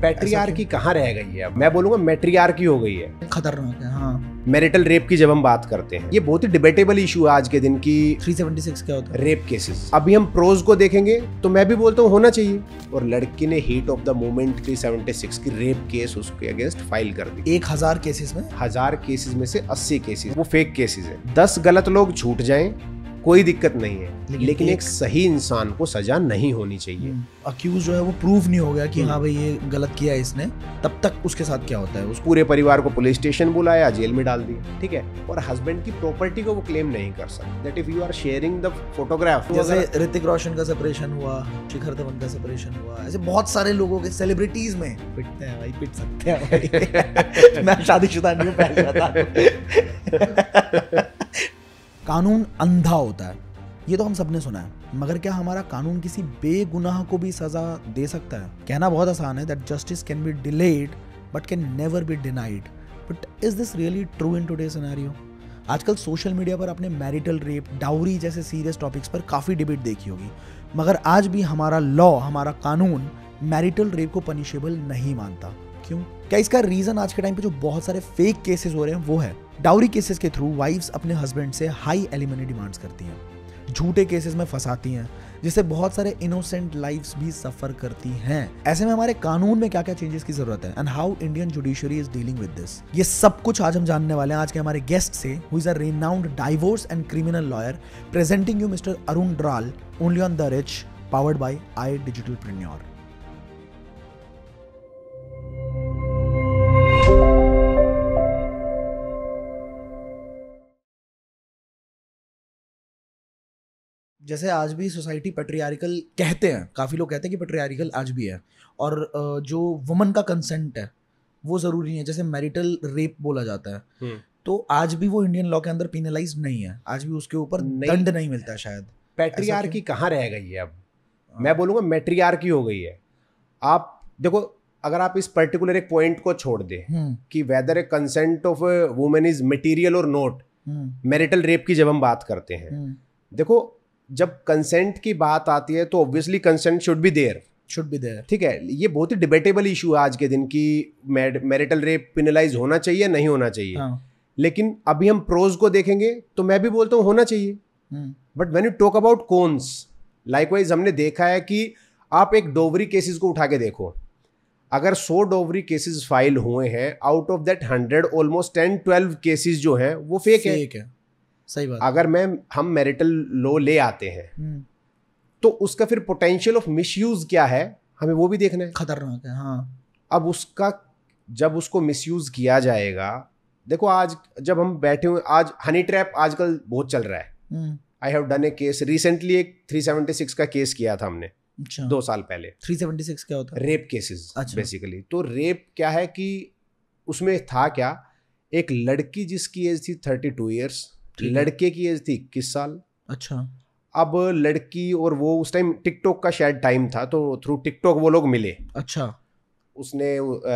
Patriarchy कहाँ रह गई है? अब मैं बोलूंगा मैट्रियार्की हो गई है। खतरनाक है। हाँ, मैरिटल रेप की जब हम बात करते हैं, ये बहुत ही डिबेटेबल इशू है आज के दिन की। 376 क्या होता है? Rape cases. अभी हम प्रोज को देखेंगे तो मैं भी बोलता हूँ होना चाहिए, और लड़की ने हीट ऑफ द मोमेंट 376 की रेप केस उसके अगेंस्ट फाइल कर दी। 1000 केसेस में 1000 केसेस में से 80 केसेस वो फेक केसेस है। 10 गलत लोग छूट जाएं कोई दिक्कत नहीं है, लेकिन एक सही इंसान को सजा नहीं होनी चाहिए। अक्यूज जो है वो प्रूव नहीं हो गया कि हाँ भाई ये गलत किया है इसने, तब तक उसके साथ क्या होता है? उस पूरे परिवार को पुलिस स्टेशन बुलाया, जेल में डाल दिया, ठीक है। और हस्बैंड की प्रॉपर्टी को वो क्लेम नहीं कर सकते। That if you are sharing the photograph, जैसे ऋतिक रोशन का सेपरेशन हुआ, शिखर धवन का सेपरेशन हुआ, ऐसे बहुत सारे लोगों के सेलिब्रिटीज में पिटते हैं भाई, पिट सकते हैं भाई। मैं शादीशुदा नहीं हूँ, पहले बता दूं। कानून अंधा होता है, ये तो हम सबने सुना है, मगर क्या हमारा कानून किसी बेगुनाह को भी सजा दे सकता है? कहना बहुत आसान है that justice can be delayed but can never be denied, but is this really true in today scenario? आजकल सोशल मीडिया पर आपने मैरिटल रेप, डाउरी जैसे सीरियस टॉपिक्स पर काफ़ी डिबेट देखी होगी, मगर आज भी हमारा लॉ, हमारा कानून मैरिटल रेप को पनिशेबल नहीं मानता। क्यों? क्या इसका रीजन आज के टाइम पे जो बहुत सारे फेक केसेस हो रहे हैं वो है? डाउरी केसेस के थ्रू वाइफ्स अपने हस्बैंड से हाई एलिमनी डिमांड्स करती हैं, झूठे केसेस में फंसाती हैं, जिससे बहुत सारे इनोसेंट लाइव्स भी सफर करती हैं। ऐसे में हमारे कानून में क्या क्या चेंजेस की जरूरत है and how Indian judiciary is dealing with this, ये सब कुछ आज हम जानने वाले हैं आज के हमारे गेस्ट से, who is a renowned divorce and criminal lawyer, presenting you mister Arun Dral, only on the rich, powered by I digitalpreneur. जैसे आज भी सोसाइटी पेट्रियार्कल कहते हैं, काफ़ी लोग कहते हैं कि पेट्रियार्कल आज भी है, और जो वुमन का कंसेंट है वो ज़रूरी नहीं है, जैसे मैरिटल रेप बोला जाता है, तो आज भी वो इंडियन लॉ के अंदर पिनलाइज नहीं है, आज भी उसके ऊपर दंड नहीं मिलता है शायद। पैट्रियार्की कहाँ रह गई है? अब मैं बोलूँगा मैट्रियार्की हो गई है। आप देखो, अगर आप इस पर्टिकुलर एक पॉइंट को छोड़ दें कि whether a consent of women is material और नॉट, मैरिटल रेप की जब हम बात करते हैं, देखो जब कंसेंट की बात आती है तो obviously consent should be there, ठीक है। ये बहुत ही डिबेटेबल इशू है आज के दिन की, मैरिटल रेप पिनलाइज होना चाहिए नहीं होना चाहिए। लेकिन अभी हम प्रोज को देखेंगे तो मैं भी बोलता हूँ होना चाहिए, but when you talk about cons, likewise हमने देखा है कि आप एक डोवरी केसेस को उठा के देखो, अगर 100 डोवरी केसेस फाइल हुए हैं, out of that 100 almost 10-12 cases जो हैं वो फेक है। सही बात। अगर हम मैरिटल लॉ ले आते हैं तो उसका फिर पोटेंशियल ऑफ मिसयूज क्या है हमें वो भी देखना है। खतरनाक है। हाँ, अब जब उसको मिसयूज किया जाएगा, देखो आज जब हम बैठे हुए, आज हनी ट्रैप आजकल बहुत चल रहा है। I have done A case recently, एक 376 का केस किया था हमने 2 साल पहले। 376 क्या होता है? Rape cases basically. तो रेप क्या है कि उसमें था क्या, एक लड़की जिसकी एज थी 32 ईयर्स, लड़के की एज थी 21 साल। अच्छा। अब लड़की और वो उस टाइम टिकटॉक का शायद टाइम था, तो थ्रू टिकटॉक वो लोग मिले। अच्छा। उसने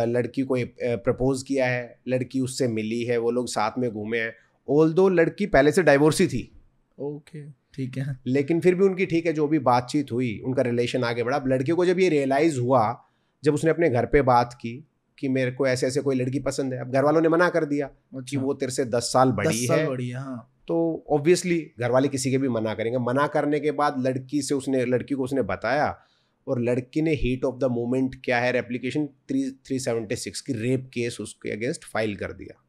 लड़की को प्रपोज किया है, लड़की उससे मिली है, वो लोग साथ में घूमे हैं। ऑल्दो लड़की पहले से डाइवोर्सी थी, ओके ठीक है, लेकिन फिर भी उनकी ठीक है जो भी बातचीत हुई, उनका रिलेशन आगे बढ़ा। अब लड़के को जब ये रियलाइज हुआ, जब उसने अपने घर पे बात की कि मेरे को ऐसे ऐसे कोई लड़की पसंद है, अब घर वालों ने मना कर दिया कि वो तेरे से 10 साल बड़ी है। हाँ। तो ऑब्वियसली घर वाले किसी के भी मना करेंगे। मना करने के बाद लड़की को उसने बताया, और लड़की ने हीट ऑफ द मोमेंट क्या है एप्लीकेशन 376 की रेप केस उसके अगेंस्ट फाइल कर दिया।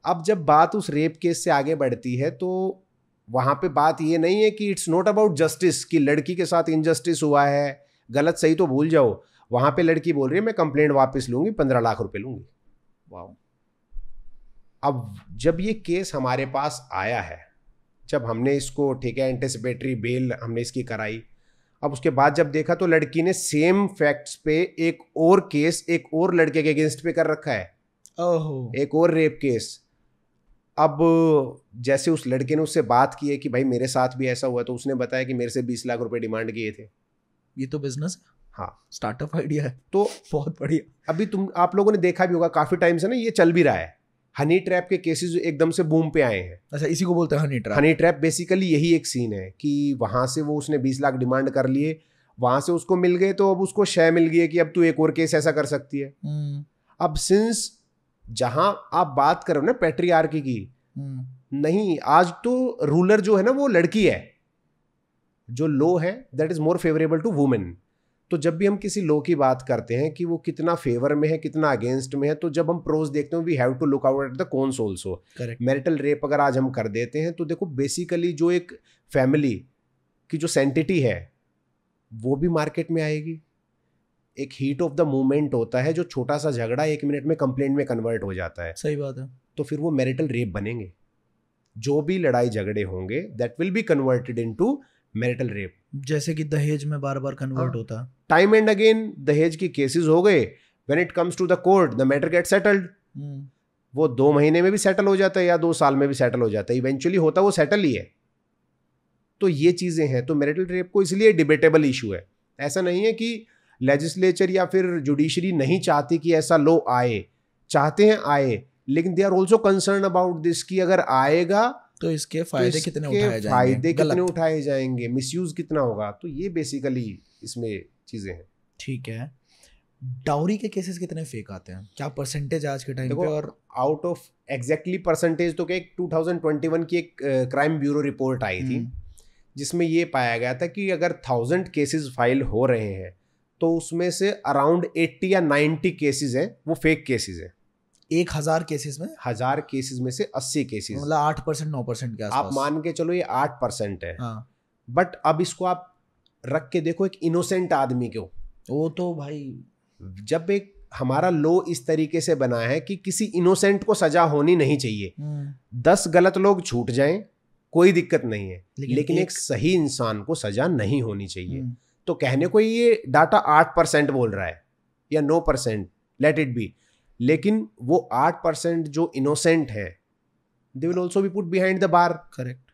अब जब बात उस रेप केस से आगे बढ़ती है तो वहाँ पे बात ये नहीं है कि इट्स नॉट अबाउट जस्टिस, कि लड़की के साथ इनजस्टिस हुआ है, गलत सही तो भूल जाओ। वहाँ पे लड़की बोल रही है मैं कंप्लेंट वापस लूँगी, 15 लाख रुपए लूँगी। वाह। अब जब ये केस हमारे पास आया है, जब हमने इसको ठीक है एंटिसिपेटरी बेल हमने इसकी कराई, अब उसके बाद जब देखा तो लड़की ने सेम फैक्ट्स पे एक और केस एक और लड़के के अगेंस्ट पे कर रखा है। ओहो। एक और रेप केस। अब जैसे उस लड़के ने उससे बात की है कि भाई मेरे साथ भी ऐसा हुआ, तो उसने बताया कि मेरे से 20 लाख रुपए डिमांड किए थे। ये तो बिजनेस है। हाँ, स्टार्टअप आइडिया है, तो बहुत बढ़िया। अभी आप लोगों ने देखा भी होगा काफी टाइम से ना ये चल भी रहा है, हनी ट्रैप के केसेस एकदम से बूम पे आए हैं। अच्छा, इसी को बोलते हैं honey trap. Honey trap basically यही एक सीन है कि वहां से वो उसने 20 लाख डिमांड कर लिए, वहां से उसको मिल गए तो अब उसको शय मिल गई है कि अब तू एक और केस ऐसा कर सकती है। अब सिंस जहां आप बात कर रहे हो ना पैट्रियार्की की, नहीं, आज तो रूलर जो है ना वो लड़की है, जो लॉ है that is more favourable to women. तो जब भी हम किसी लॉ की बात करते हैं कि वो कितना फेवर में है कितना अगेंस्ट में है, तो जब हम प्रोज देखते हैं we have to look out at the cons also. Marital rape अगर आज हम कर देते हैं तो देखो बेसिकली जो एक फैमिली की जो सेंटिटी है वो भी मार्केट में आएगी। एक हीट ऑफ द मोमेंट होता है, जो छोटा सा झगड़ा 1 मिनट में कंप्लेंट में कन्वर्ट हो जाता है। सही बात है। तो फिर वो मैरिटल रेप बनेंगे। जो भी लड़ाई झगड़े होंगे that will be converted into marital rape. जैसे कि दहेज में बार बार कन्वर्ट होता है। टाइम एंड अगेन दहेज की केसेस हो गए, when it comes to the court the matter get settled. वो 2 महीने में भी सेटल हो जाता है या 2 साल में भी सेटल हो जाता है, इवेंचुअली होता वो सेटल ही है। तो ये चीजें हैं। तो मैरिटल रेप को इसलिए डिबेटेबल इशू है। ऐसा नहीं है कि लेजिस्लेचर या फिर जुडिशरी नहीं चाहती कि ऐसा लॉ आए, चाहते हैं आए, लेकिन they are also concern about this कि अगर आएगा तो इसके फायदे कितने उठाए जाएंगे, फायदे कितने उठाए जाएंगे, मिसयूज कितना होगा। तो ये बेसिकली इसमें चीजें हैं। ठीक है। डाउरी के केसेस कितने फेक आते हैं, क्या परसेंटेज आज के टाइम पे? और आउट ऑफ एग्जैक्टली परसेंटेज तो क्या, 2021 की एक क्राइम ब्यूरो रिपोर्ट आई थी जिसमें ये पाया गया था कि अगर 1000 केसेस फाइल हो रहे हैं तो उसमें से अराउंड 80 या 90 केसेस हैं वो फेक केसेस हैं। 1000 केसेस में 1000 केसेस में से 80 केसेस, मतलब 8% 9% के आसपास। आप मान के चलो ये 8% है। हाँ। बट अब इसको आप रख के देखो एक इनोसेंट आदमी को, वो तो भाई जब एक हमारा लॉ इस तरीके से बना है कि किसी इनोसेंट को सजा होनी नहीं चाहिए, 10 गलत लोग छूट जाएं कोई दिक्कत नहीं है, लेकिन एक सही इंसान को सजा नहीं होनी चाहिए। तो कहने को ये डाटा 8% बोल रहा है या 9%, लेट इट बी, लेकिन वो 8% जो इनोसेंट है they will also be put behind the bar. Correct.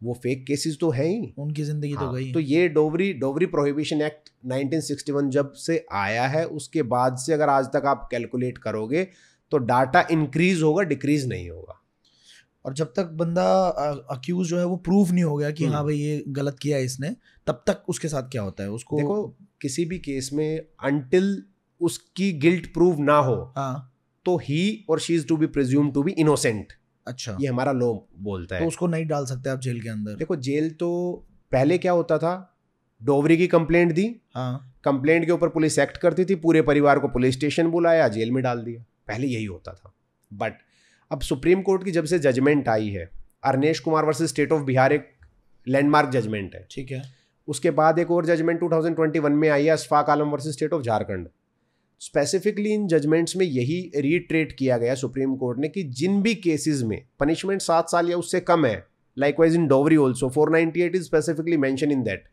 वो फेक केसेस तो है ही, उनकी जिंदगी तो गई। तो ये डोवरी प्रोहिबिशन एक्ट 1961 जब से आया है उसके बाद से अगर आज तक आप कैलकुलेट करोगे तो डाटा इंक्रीज होगा, डिक्रीज नहीं होगा। और जब तक बंदा अक्यूज जो है वो प्रूव नहीं हो गया कि हाँ भाई ये गलत किया है इसने, तब तक उसके साथ क्या होता है उसको देखो किसी भी केस में अनटिल उसकी गिल्ट प्रूव ना हो, हाँ, तो ही और she is to be presume to be innocent. अच्छा, ये हमारा लॉ बोलता है। तो उसको नहीं डाल सकते आप जेल के अंदर। देखो जेल तो पहले क्या होता था, डोवरी की कंप्लेंट दी, हाँ, कंप्लेंट के ऊपर पुलिस एक्ट करती थी, पूरे परिवार को पुलिस स्टेशन बुलाया, जेल में डाल दिया, पहले यही होता था। बट अब सुप्रीम कोर्ट की जब से जजमेंट आई है, Arnesh Kumar versus state of Bihar एक लैंडमार्क जजमेंट है, ठीक है, उसके बाद एक और जजमेंट 2021 में आई है Ashfaq Alam versus state of Jharkhand. Specifically in judgments में यही रीट्रेट किया गया सुप्रीम कोर्ट ने कि जिन भी केसेस में पनिशमेंट 7 साल या उससे कम है, likewise in dowry also 498 is specifically mention in that,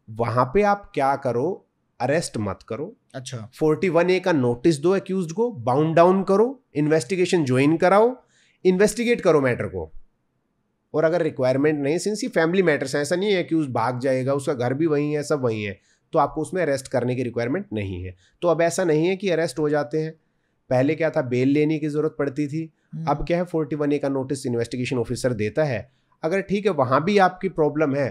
वहां पे आप क्या करो, अरेस्ट मत करो। अच्छा, 41A का नोटिस दो एक्यूज्ड को, बाउंड डाउन करो, इन्वेस्टिगेशन ज्वाइन कराओ, इन्वेस्टिगेट करो मैटर को। और अगर रिक्वायरमेंट नहीं, सिंस ये फैमिली मैटर्स है, ऐसा नहीं है एक्यूज भाग जाएगा, उसका घर भी वहीं है, सब वहीं है, तो आपको उसमें अरेस्ट करने की रिक्वायरमेंट नहीं है। तो अब ऐसा नहीं है कि अरेस्ट हो जाते हैं। पहले क्या था, बेल लेने की जरूरत पड़ती थी, अब क्या है 41A का नोटिस इन्वेस्टिगेशन ऑफिसर देता है। अगर ठीक है वहां भी आपकी प्रॉब्लम है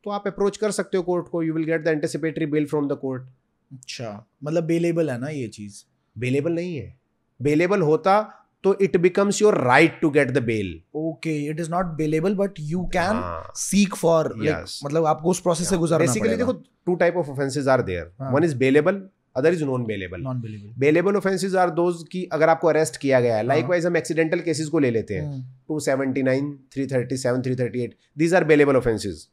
तो आप अप्रोच कर सकते हो कोर्ट को, you will get the anticipatory bell from the court. अच्छा, मतलब बेलेबल है ना ये चीज? बेलेबल नहीं है, बेलेबल होता तो it becomes your right to get the bail. Okay, it is not bailable but you can seek for, मतलब आपको उस प्रोसेस से गुजरना पड़ेगा। बेसिकली देखो 2 type of offences are there, one is bailable, other is non bailable. Bailable offences are those की अगर आपको अरेस्ट किया गया है, लाइकवाइज हम एक्सीडेंटल केसेस को ले लेते हैं, 279, 337, 338, दीज आर बेलेबल ऑफेंसेस।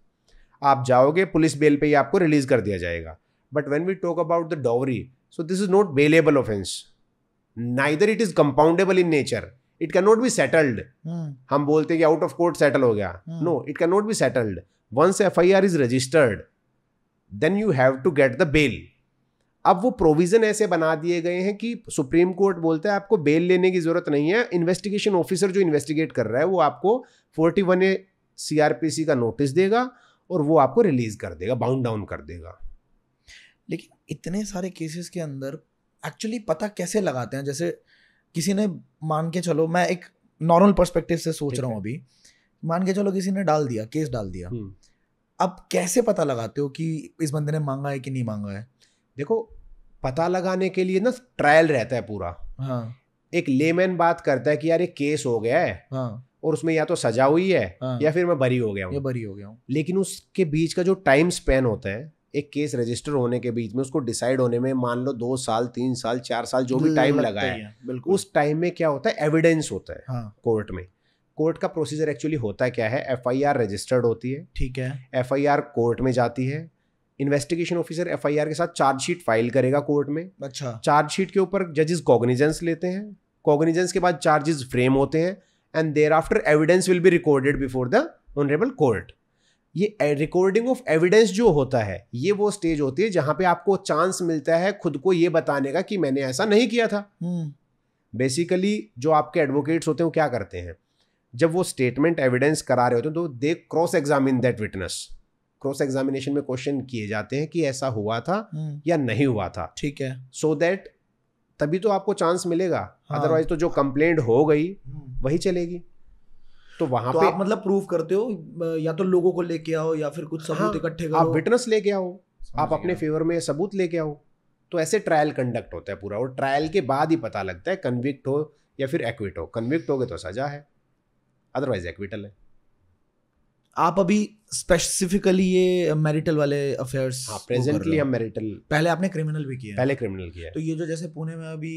आप जाओगे पुलिस बेल पे ही आपको रिलीज कर दिया जाएगा। But when we talk about the dowry, so this is not bailable offence, neither it is compoundable in nature, it can not be settled. हम बोलते हैं कि आउट ऑफ कोर्ट सेटल हो गया, no, it can not be settled. Once FIR is registered then you have to get the bail. अब वो provision ऐसे बना दिए गए हैं कि सुप्रीम कोर्ट बोलता है आपको बेल लेने की जरूरत नहीं है, इन्वेस्टिगेशन ऑफिसर जो इन्वेस्टिगेट कर रहा है वो आपको 41A CRPC का नोटिस देगा और वो आपको रिलीज कर देगा, बाउंड डाउन कर देगा। लेकिन इतने सारे केसेस के अंदर एक्चुअली पता कैसे लगाते हैं? जैसे किसी ने, मान के चलो, मैं एक नॉर्मल पर्सपेक्टिव से सोच रहा हूँ अभी, मान के चलो किसी ने डाल दिया, केस डाल दिया, अब कैसे पता लगाते हो कि इस बंदे ने मांगा है कि नहीं मांगा है? देखो, पता लगाने के लिए ना ट्रायल रहता है पूरा। हाँ एक लेमैन बात करता है कि यार ये केस हो गया है हाँ और उसमें या तो सजा हुई है हाँ, या फिर मैं बरी हो गया ये हूँ, बरी हो गया हूँ। लेकिन उसके बीच का जो टाइम स्पेन होता है एक केस रजिस्टर होने के बीच में, उसको डिसाइड होने में मान लो 2 साल 3 साल 4 साल जो भी टाइम लगता लगा ही है, बिल्कुल। उस टाइम में क्या होता है, एविडेंस होता है। हाँ कोर्ट में, कोर्ट का प्रोसीजर एक्चुअली होता क्या है, एफआईआर रजिस्टर्ड होती है, ठीक है। एफआईआर कोर्ट में जाती है, इन्वेस्टिगेशन ऑफिसर एफआईआर के साथ चार्जशीट फाइल करेगा कोर्ट में। अच्छा, चार्जशीट के ऊपर जजेस कॉग्निजेंस लेते हैं, कॉग्निजेंस के बाद चार्जेस फ्रेम होते हैं and there after evidence will be recorded before the honourable court. ये रिकॉर्डिंग ऑफ एविडेंस जो होता है, ये वो स्टेज होती है जहां पे आपको चांस मिलता है खुद को ये बताने का कि मैंने ऐसा नहीं किया था। बेसिकली जो आपके एडवोकेट्स होते हैं वो क्या करते हैं, जब वो स्टेटमेंट एविडेंस करा रहे होते हैं तो they cross examine that witness. Cross examination में क्वेश्चन किए जाते हैं कि ऐसा हुआ था या नहीं हुआ था, ठीक है। सो दैट तभी तो आपको चांस मिलेगा। हाँ। अदरवाइज तो जो कंप्लेंट हो गई वही चलेगी। तो वहां तो पे आप मतलब प्रूव करते हो, या तो लोगों को लेके आओ या फिर कुछ सबूत इकट्ठे करो। आप विटनेस लेके आओ, आप समझ अपने गया। फेवर में सबूत लेके आओ। तो ऐसे ट्रायल कंडक्ट होता है पूरा, और ट्रायल के बाद ही पता लगता है कन्विक्ट हो या फिर एक्विट हो। कन्विक्ट हो गए तो सजा है, अदरवाइज एक्विटल है। आप अभी स्पेसिफिकली ये मैरिटल वाले अफेयर्स? हाँ, प्रेजेंटली हम मैरिटल, पहले आपने क्रिमिनल भी किया है? पहले क्रिमिनल किया है। तो ये जो जैसे पुणे में अभी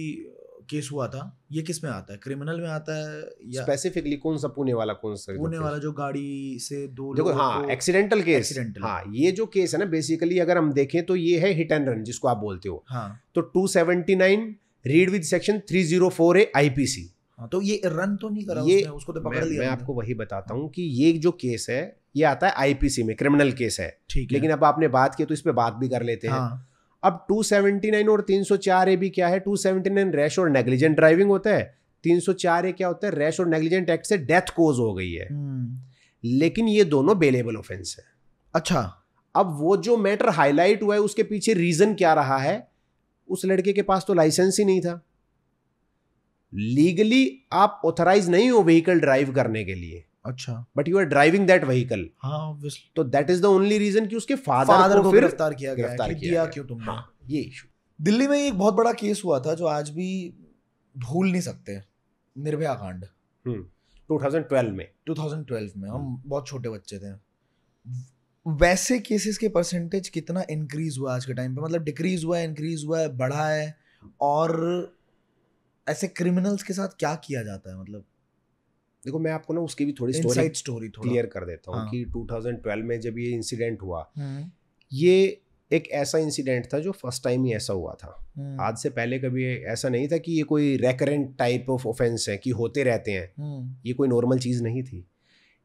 केस हुआ था, ये किस में आता है? क्रिमिनल में आता है या स्पेसिफिकली कौन सा पुणे वाला, कौन सा पुणे वाला जो गाड़ी से दो देखो, लोगों हाँ, को एक्सीडेंटल केस। एक्सीडेंटल। हाँ, ये जो केस है ना, बेसिकली अगर हम देखें तो ये है हिट एंड रन जिसको आप बोलते हो। हाँ तो 279 read with section 304A IPC। हाँ, तो ये रन तो नहीं करा ये उसने, उसको तो पकड़ मैं लिया। आपको वही बताता हूँ कि ये जो केस है ये आता है IPC में, क्रिमिनल केस है। ठीक है। लेकिन अब आपने बात की तो इस पे बात भी कर लेते हैं। हाँ अब 279 और 304A भी क्या है, 279 रैश और नेग्लिजेंट ड्राइविंग होता है, 304A क्या होता है, रैश और नेग्लिजेंट एक्ट से डेथ कोज हो गई है। लेकिन ये दोनों बेलेबल ऑफेंस है। अच्छा, अब वो जो मैटर हाईलाइट हुआ है उसके पीछे रीजन क्या रहा है, उस लड़के के पास तो लाइसेंस ही नहीं था। लीगली आप ऑथराइज नहीं हो व्हीकल ड्राइव करने के लिए, अच्छा, but you are driving that vehicle. हाँ obviously। तो that is the only reason कि उसके फादर फादर को फिर गिरफ्तार किया गया, गिरफ्तार कि किया दिया गया। क्यों तुमने? हाँ, ये इशू। दिल्ली में एक बहुत बड़ा केस हुआ था जो आज भी भूल नहीं सकते, निर्भया कांड। 2012 में 2012 में हम बहुत छोटे बच्चे थे। वैसे केसेस के परसेंटेज कितना इंक्रीज हुआ आज के टाइम पे? मतलब डिक्रीज हुआ है, इंक्रीज हुआ है, बढ़ा है? और ऐसे क्रिमिनल्स के साथ क्या किया जाता है? मतलब देखो, मैं आपको ना उसकी भी थोड़ी इनसाइड स्टोरी क्लियर कर देता हूँ। हाँ। कि 2012 में जब ये इंसिडेंट हुआ, ये एक ऐसा इंसिडेंट था जो फर्स्ट टाइम ही ऐसा हुआ था। आज से पहले कभी ऐसा नहीं था कि ये कोई रेकरेंट टाइप ऑफ ऑफेंस है कि होते रहते हैं। ये कोई नॉर्मल चीज़ नहीं थी।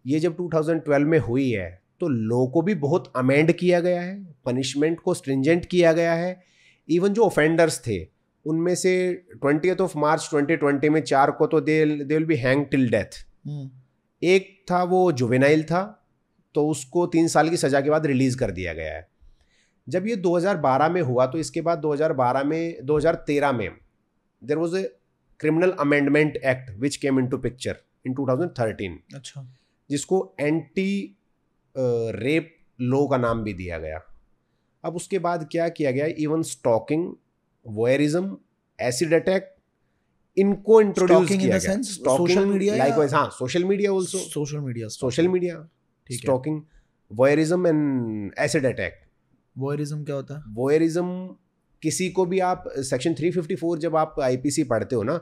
ये जब 2012 में हुई है तो लॉ को भी बहुत अमेंड किया गया है, पनिशमेंट को स्ट्रिंजेंट किया गया है। इवन जो ऑफेंडर्स थे उनमें से 20 मार्च 2020 में 4 को तो they will be hang till death. एक था वो जुवेनाइल था, तो उसको 3 साल की सजा के बाद रिलीज कर दिया गया है। जब ये 2012 में हुआ तो इसके बाद 2013 में there was a criminal amendment act which came into picture in 2013। अच्छा, जिसको एंटी रेप लॉ का नाम भी दिया गया। अब उसके बाद क्या किया गया, even stalking, voyeurism, acid attack, इनको इंट्रोड्यूस किया गया। सोशल मीडिया, लाइकवाइज, हाँ, social media also, social media, stalking, voyeurism and acid attack. Voyeurism क्या होता है? वॉयरिज्म किसी को भी आप सेक्शन 354 जब आप IPC पढ़ते हो ना,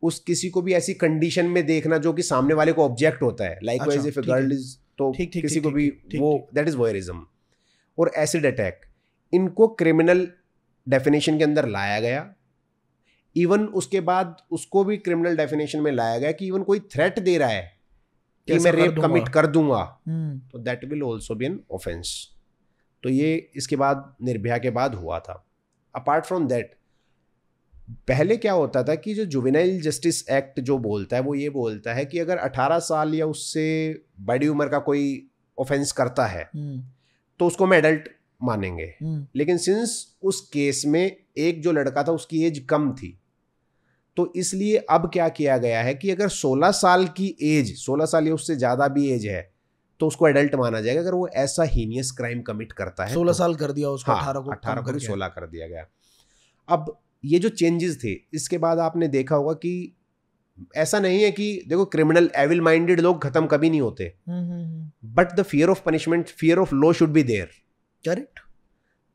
उस किसी को भी ऐसी कंडीशन में देखना जो कि सामने वाले को ऑब्जेक्ट होता है। Likewise if a girl is, तो किसी को भी वो, दैट इज वॉयरिज्म। और एसिड अटैक, इनको क्रिमिनल डेफिनेशन के अंदर लाया गया। इवन उसके बाद उसको भी क्रिमिनल डेफिनेशन में लाया गया कि इवन कोई थ्रेट दे रहा है कि मैं रेप कमिट कर दूंगा, तो that will also be an offence. तो ये इसके बाद निर्भया के बाद हुआ था। अपार्ट फ्रॉम दैट, पहले क्या होता था कि जो जुवेनाइल जस्टिस एक्ट जो बोलता है वो ये बोलता है कि अगर 18 साल या उससे बड़ी उम्र का कोई ऑफेंस करता है तो उसको हम एडल्ट मानेंगे। लेकिन सिंस उस केस में एक जो लड़का था उसकी एज कम थी, तो इसलिए अब क्या किया गया है कि अगर 16 साल की एज, 16 साल या उससे ज़्यादा भी एज है, तो उसको एडल्ट माना जाएगा अगर वो ऐसा हीनियस क्राइम कमिट करता है। 16 साल कर दिया उसको, 18 को 16 कर दिया गया। अब ये जो चेंजेस थे, इसके बाद आपने देखा होगा कि ऐसा नहीं है कि देखो क्रिमिनल एविल माइंडेड लोग खत्म कभी नहीं होते, but the fear of punishment, fear of law should be there. Correct.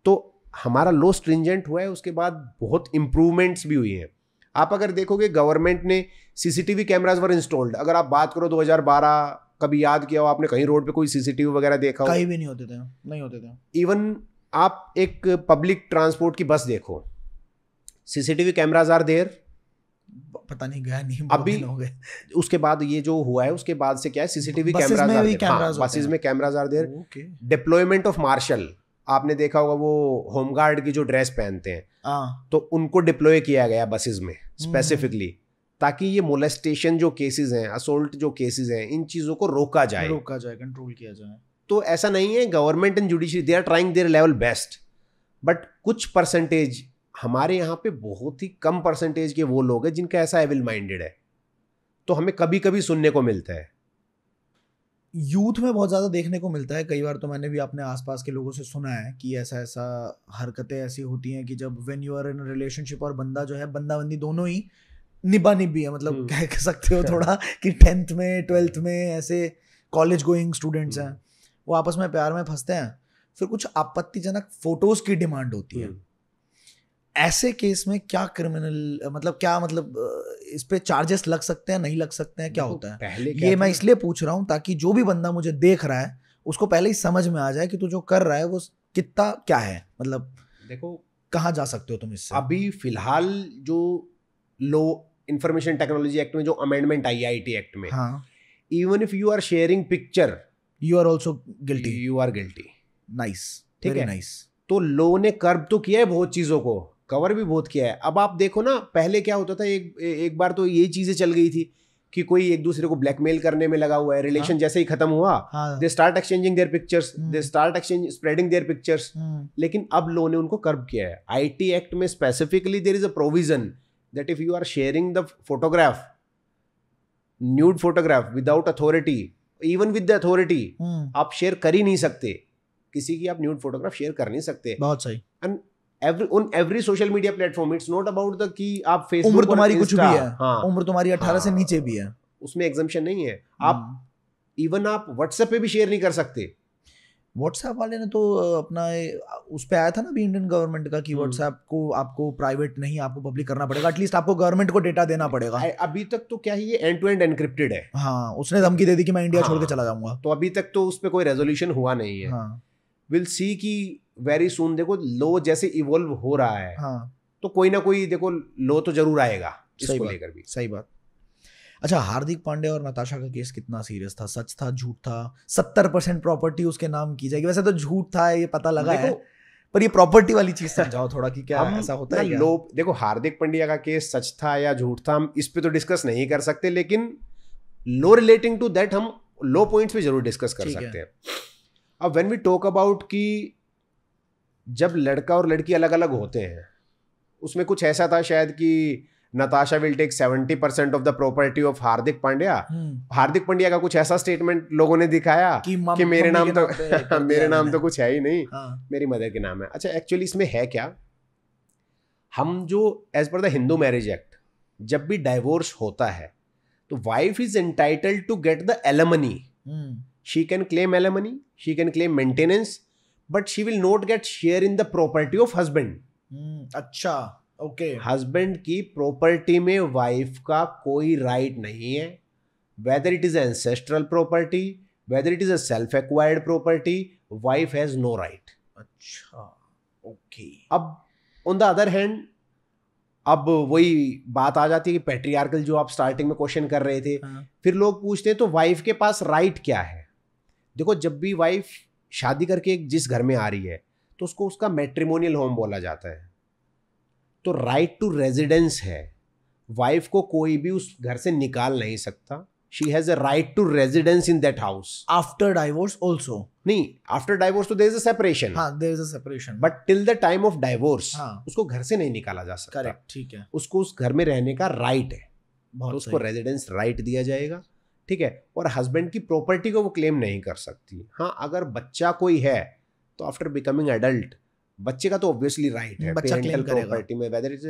तो हमारा लॉ स्ट्रिंजेंट हुआ है, उसके बाद बहुत इंप्रूवमेंट्स भी हुई हैं। आप अगर देखोगे गवर्नमेंट ने सीसीटीवी कैमरास वर इंस्टॉल्ड। अगर आप बात करो 2012, कभी याद किया हो आपने कहीं रोड पे कोई सीसीटीवी वगैरह देखा हो? कहीं भी नहीं होते थे, नहीं होते थे। इवन आप एक पब्लिक ट्रांसपोर्ट की बस देखो, सीसीटीवी कैमरास आर देयर। पता नहीं, गया नहीं अभी हो गए। उसके बाद ये जो हुआ है उसके बाद से क्या है, CCTV cameras are there, buses में cameras are there. Deployment of marshal, आपने देखा होगा वो होमगार्ड की जो ड्रेस पहनते हैं, तो उनको डिप्लॉय किया गया बसेस में स्पेसिफिकली, ताकि ये मोलेस्टेशन जो केसेस हैं, असोल्ट जो केसेस हैं, इन चीजों को रोका जाए, कंट्रोल किया जाए। तो ऐसा नहीं है, government and judiciary they are trying their level best, but कुछ परसेंटेज हमारे यहाँ पे, बहुत ही कम परसेंटेज के वो लोग हैं जिनका ऐसा एविल माइंडेड है, तो हमें कभी कभी सुनने को मिलता है। यूथ में बहुत ज़्यादा देखने को मिलता है। कई बार तो मैंने भी अपने आसपास के लोगों से सुना है कि ऐसा ऐसा हरकतें ऐसी होती हैं कि जब when you are in relationship और बंदा जो है, बंदा बंदी दोनों ही निभा निभी है, मतलब कह सकते हो थोड़ा कि 10th में 12th में ऐसे कॉलेज गोइंग स्टूडेंट्स हैं, वो आपस में प्यार में फंसते हैं, फिर कुछ आपत्तिजनक फोटोज की डिमांड होती है। ऐसे केस में क्या क्रिमिनल मतलब इस पे चार्जेस लग सकते हैं, नहीं लग सकते हैं, क्या होता है? ये मैं इसलिए पूछ रहा हूँ ताकि जो भी बंदा मुझे देख रहा है उसको पहले ही समझ में आ जाए कि तू जो कर रहा है वो कितना क्या है, मतलब देखो कहाँ जा सकते हो तुम इससे। अभी फिलहाल जो लो इंफॉर्मेशन टेक्नोलॉजी एक्ट में जो अमेंडमेंट आई, आईटी एक्ट में, even if you are sharing picture you are also guilty, you are guilty. Nice, ठीक है, नाइस। तो लो ने कर्व तो किया है, बहुत चीजों को कवर भी बहुत किया है। अब आप देखो ना, पहले क्या होता था, एक बार तो ये चीजें चल गई थी कि कोई एक दूसरे को ब्लैकमेल करने में लगा हुआ है, रिलेशन जैसे ही खत्म हुआ, they start exchanging their pictures, they start spreading their pictures. लेकिन अब लो ने उनको कर्व किया है। आईटी एक्ट में specifically there is a provision that if you are sharing the photograph, nude photograph without authority, even with the authority, आप share कर ही नहीं सकते किसी की, आप न्यूड फोटोग्राफ शेयर कर नहीं सकते। बहुत सही। And every social media platform, it's not about the कि आप फेसबुक, उम्र तुम्हारी कुछ भी है, उम्र तुम्हारी 18 से नीचे भी है, उसमें एग्जम्पशन नहीं है। आप इवन आप व्हाट्सएप पे भी शेयर नहीं कर सकते। व्हाट्सएप वाले ने तो अपना उस पे आया था ना भी इंडियन गवर्नमेंट का कि व्हाट्सएप को आपको प्राइवेट नहीं, आपको पब्लिक करना पड़ेगा, एटलीस्ट आपको गवर्नमेंट को डेटा देना पड़ेगा। अभी तक तो क्या है, ये एंड टू एंड एनक्रिप्टेड है। हाँ, उसने धमकी दे दी कि मैं इंडिया छोड़ के चला जाऊंगा, तो अभी तक तो उस पर कोई रेजोल्यूशन हुआ नहीं है। विल सी कि वेरी सून, देखो लो जैसे इवॉल्व हो रहा है, तो कोई ना कोई देखो लो तो जरूर आएगा इसको लेकर भी। सही बात। अच्छा, हार्दिक पांड्या और नताशा का केस कितना सीरियस था? सच था, झूठ था? 70% प्रॉपर्टी उसके नाम की जाएगी, वैसे तो झूठ था ये पता लगा है, पर ये प्रॉपर्टी वाली चीज समझाओ थोड़ा कि क्या ऐसा होता है क्या? लो देखो, हार्दिक पांड्या का केस सच था या झूठ था, हम इस पे तो डिस्कस नहीं कर सकते, लेकिन लो रिलेटिंग टू दैट हम लो पॉइंट्स पे जरूर डिस्कस कर सकते हैं। अब व्हेन वी टॉक अबाउट कि जब लड़का और लड़की अलग अलग होते हैं, उसमें कुछ ऐसा था शायद कि Natasha will take 70% of the property of Hardik Pandya. Hardik Pandya का कुछ ऐसा स्टेटमेंट लोगों ने दिखाया कि मेरे नाम तो मेरे नाम तो कुछ है ही नहीं, मेरी मदर के नाम है। अच्छा, एक्चुअली इसमें है क्या, हम जो as per the Hindu marriage act, जब भी डाइवोर्स होता है तो wife is entitled to get the alimony. She can claim alimony, she can claim maintenance, but she will not get share in the property of husband. अच्छा, okay. Husband की property में wife का कोई right नहीं है, whether it is ancestral property, whether it is a self acquired property, wife has no right. अच्छा, okay. अब on the other hand, अब वही बात आ जाती है कि पैट्रियार्कल जो आप स्टार्टिंग में क्वेश्चन कर रहे थे, फिर लोग पूछते हैं तो वाइफ के पास राइट क्या है? देखो, जब भी वाइफ शादी करके जिस घर में आ रही है तो उसको उसका मैट्रिमोनियल होम बोला जाता है, तो राइट टू रेजिडेंस है। वाइफ को कोई भी उस घर से निकाल नहीं सकता। She has a right to residence in that house after divorce also. नहीं, आफ्टर डाइवोर्स तो देयर इज अ सेपरेशन। हाँ, there is a separation, but till the time of divorce उसको घर से नहीं निकाला जा सकता। करेक्ट, ठीक है। उसको उस घर में रहने का राइट है, बहुत तो उसको रेजिडेंस राइट दिया जाएगा। ठीक है, और हस्बैंड की प्रॉपर्टी को वो क्लेम नहीं कर सकती। हाँ, अगर बच्चा कोई है तो आफ्टर बिकमिंग एडल्ट बच्चे का तो ऑब्वियसली राइट है बच्चा पेरेंटल claim करेगा। प्रॉपर्टी में, वेदर इज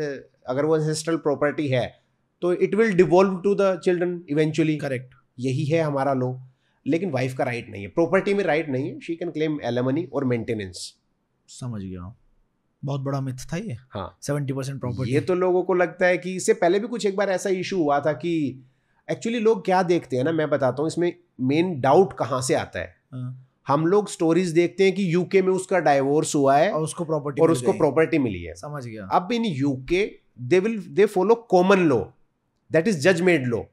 अगर वो एंसेस्ट्रल प्रॉपर्टी है तो it will devolve to the children eventually. Correct. यही है हमारा लॉ। लेकिन वाइफ का राइट नहीं है, प्रॉपर्टी में राइट नहीं है, शी कैन क्लेम एलिमनी और मेंटेनेंस। समझ गया, बहुत बड़ा मिथ था ये। हाँ, 70% प्रॉपर्टी। ये तो लोगों को लगता है कि इससे पहले भी कुछ एक बार ऐसा इशू हुआ था कि एक्चुअली लोग क्या देखते हैं ना, मैं बताता हूँ इसमें मेन डाउट कहाँ से आता है। हम लोग स्टोरीज देखते हैं कि यूके में उसका डाइवोर्स हुआ है और उसको प्रॉपर्टी मिली है। समझ गया। अब in UK they follow common law, that is जज made law.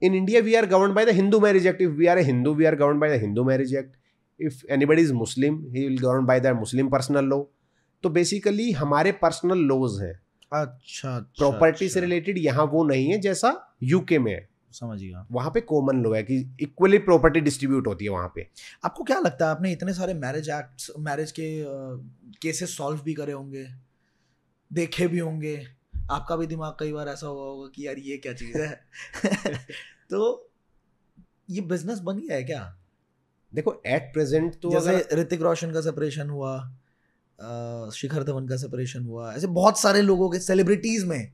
In India, we are governed by the Hindu Marriage Act. If we are a Hindu, we are governed by the Hindu Marriage Act. If anybody is Muslim, he will governed by the Muslim personal law. तो basically हमारे personal laws हैं। अच्छा, property से related यहाँ वो नहीं है जैसा यूके में है। समझ गया। वहाँ पे कॉमन लॉ है कि इक्वली प्रॉपर्टी डिस्ट्रीब्यूट होती है वहाँ पे। आपको क्या लगता है, आपने इतने सारे मैरिज के केसेस सॉल्व भी करे होंगे, देखे भी होंगे, आपका भी दिमाग कई बार ऐसा हुआ होगा कि यार ये क्या चीज है तो ये बिजनेस बन गया है क्या? देखो एट प्रेजेंट तो जैसे ऋतिक रोशन का सेपरेशन हुआ, शिखर धवन का सेपरेशन हुआ, ऐसे बहुत सारे लोगों के सेलिब्रिटीज में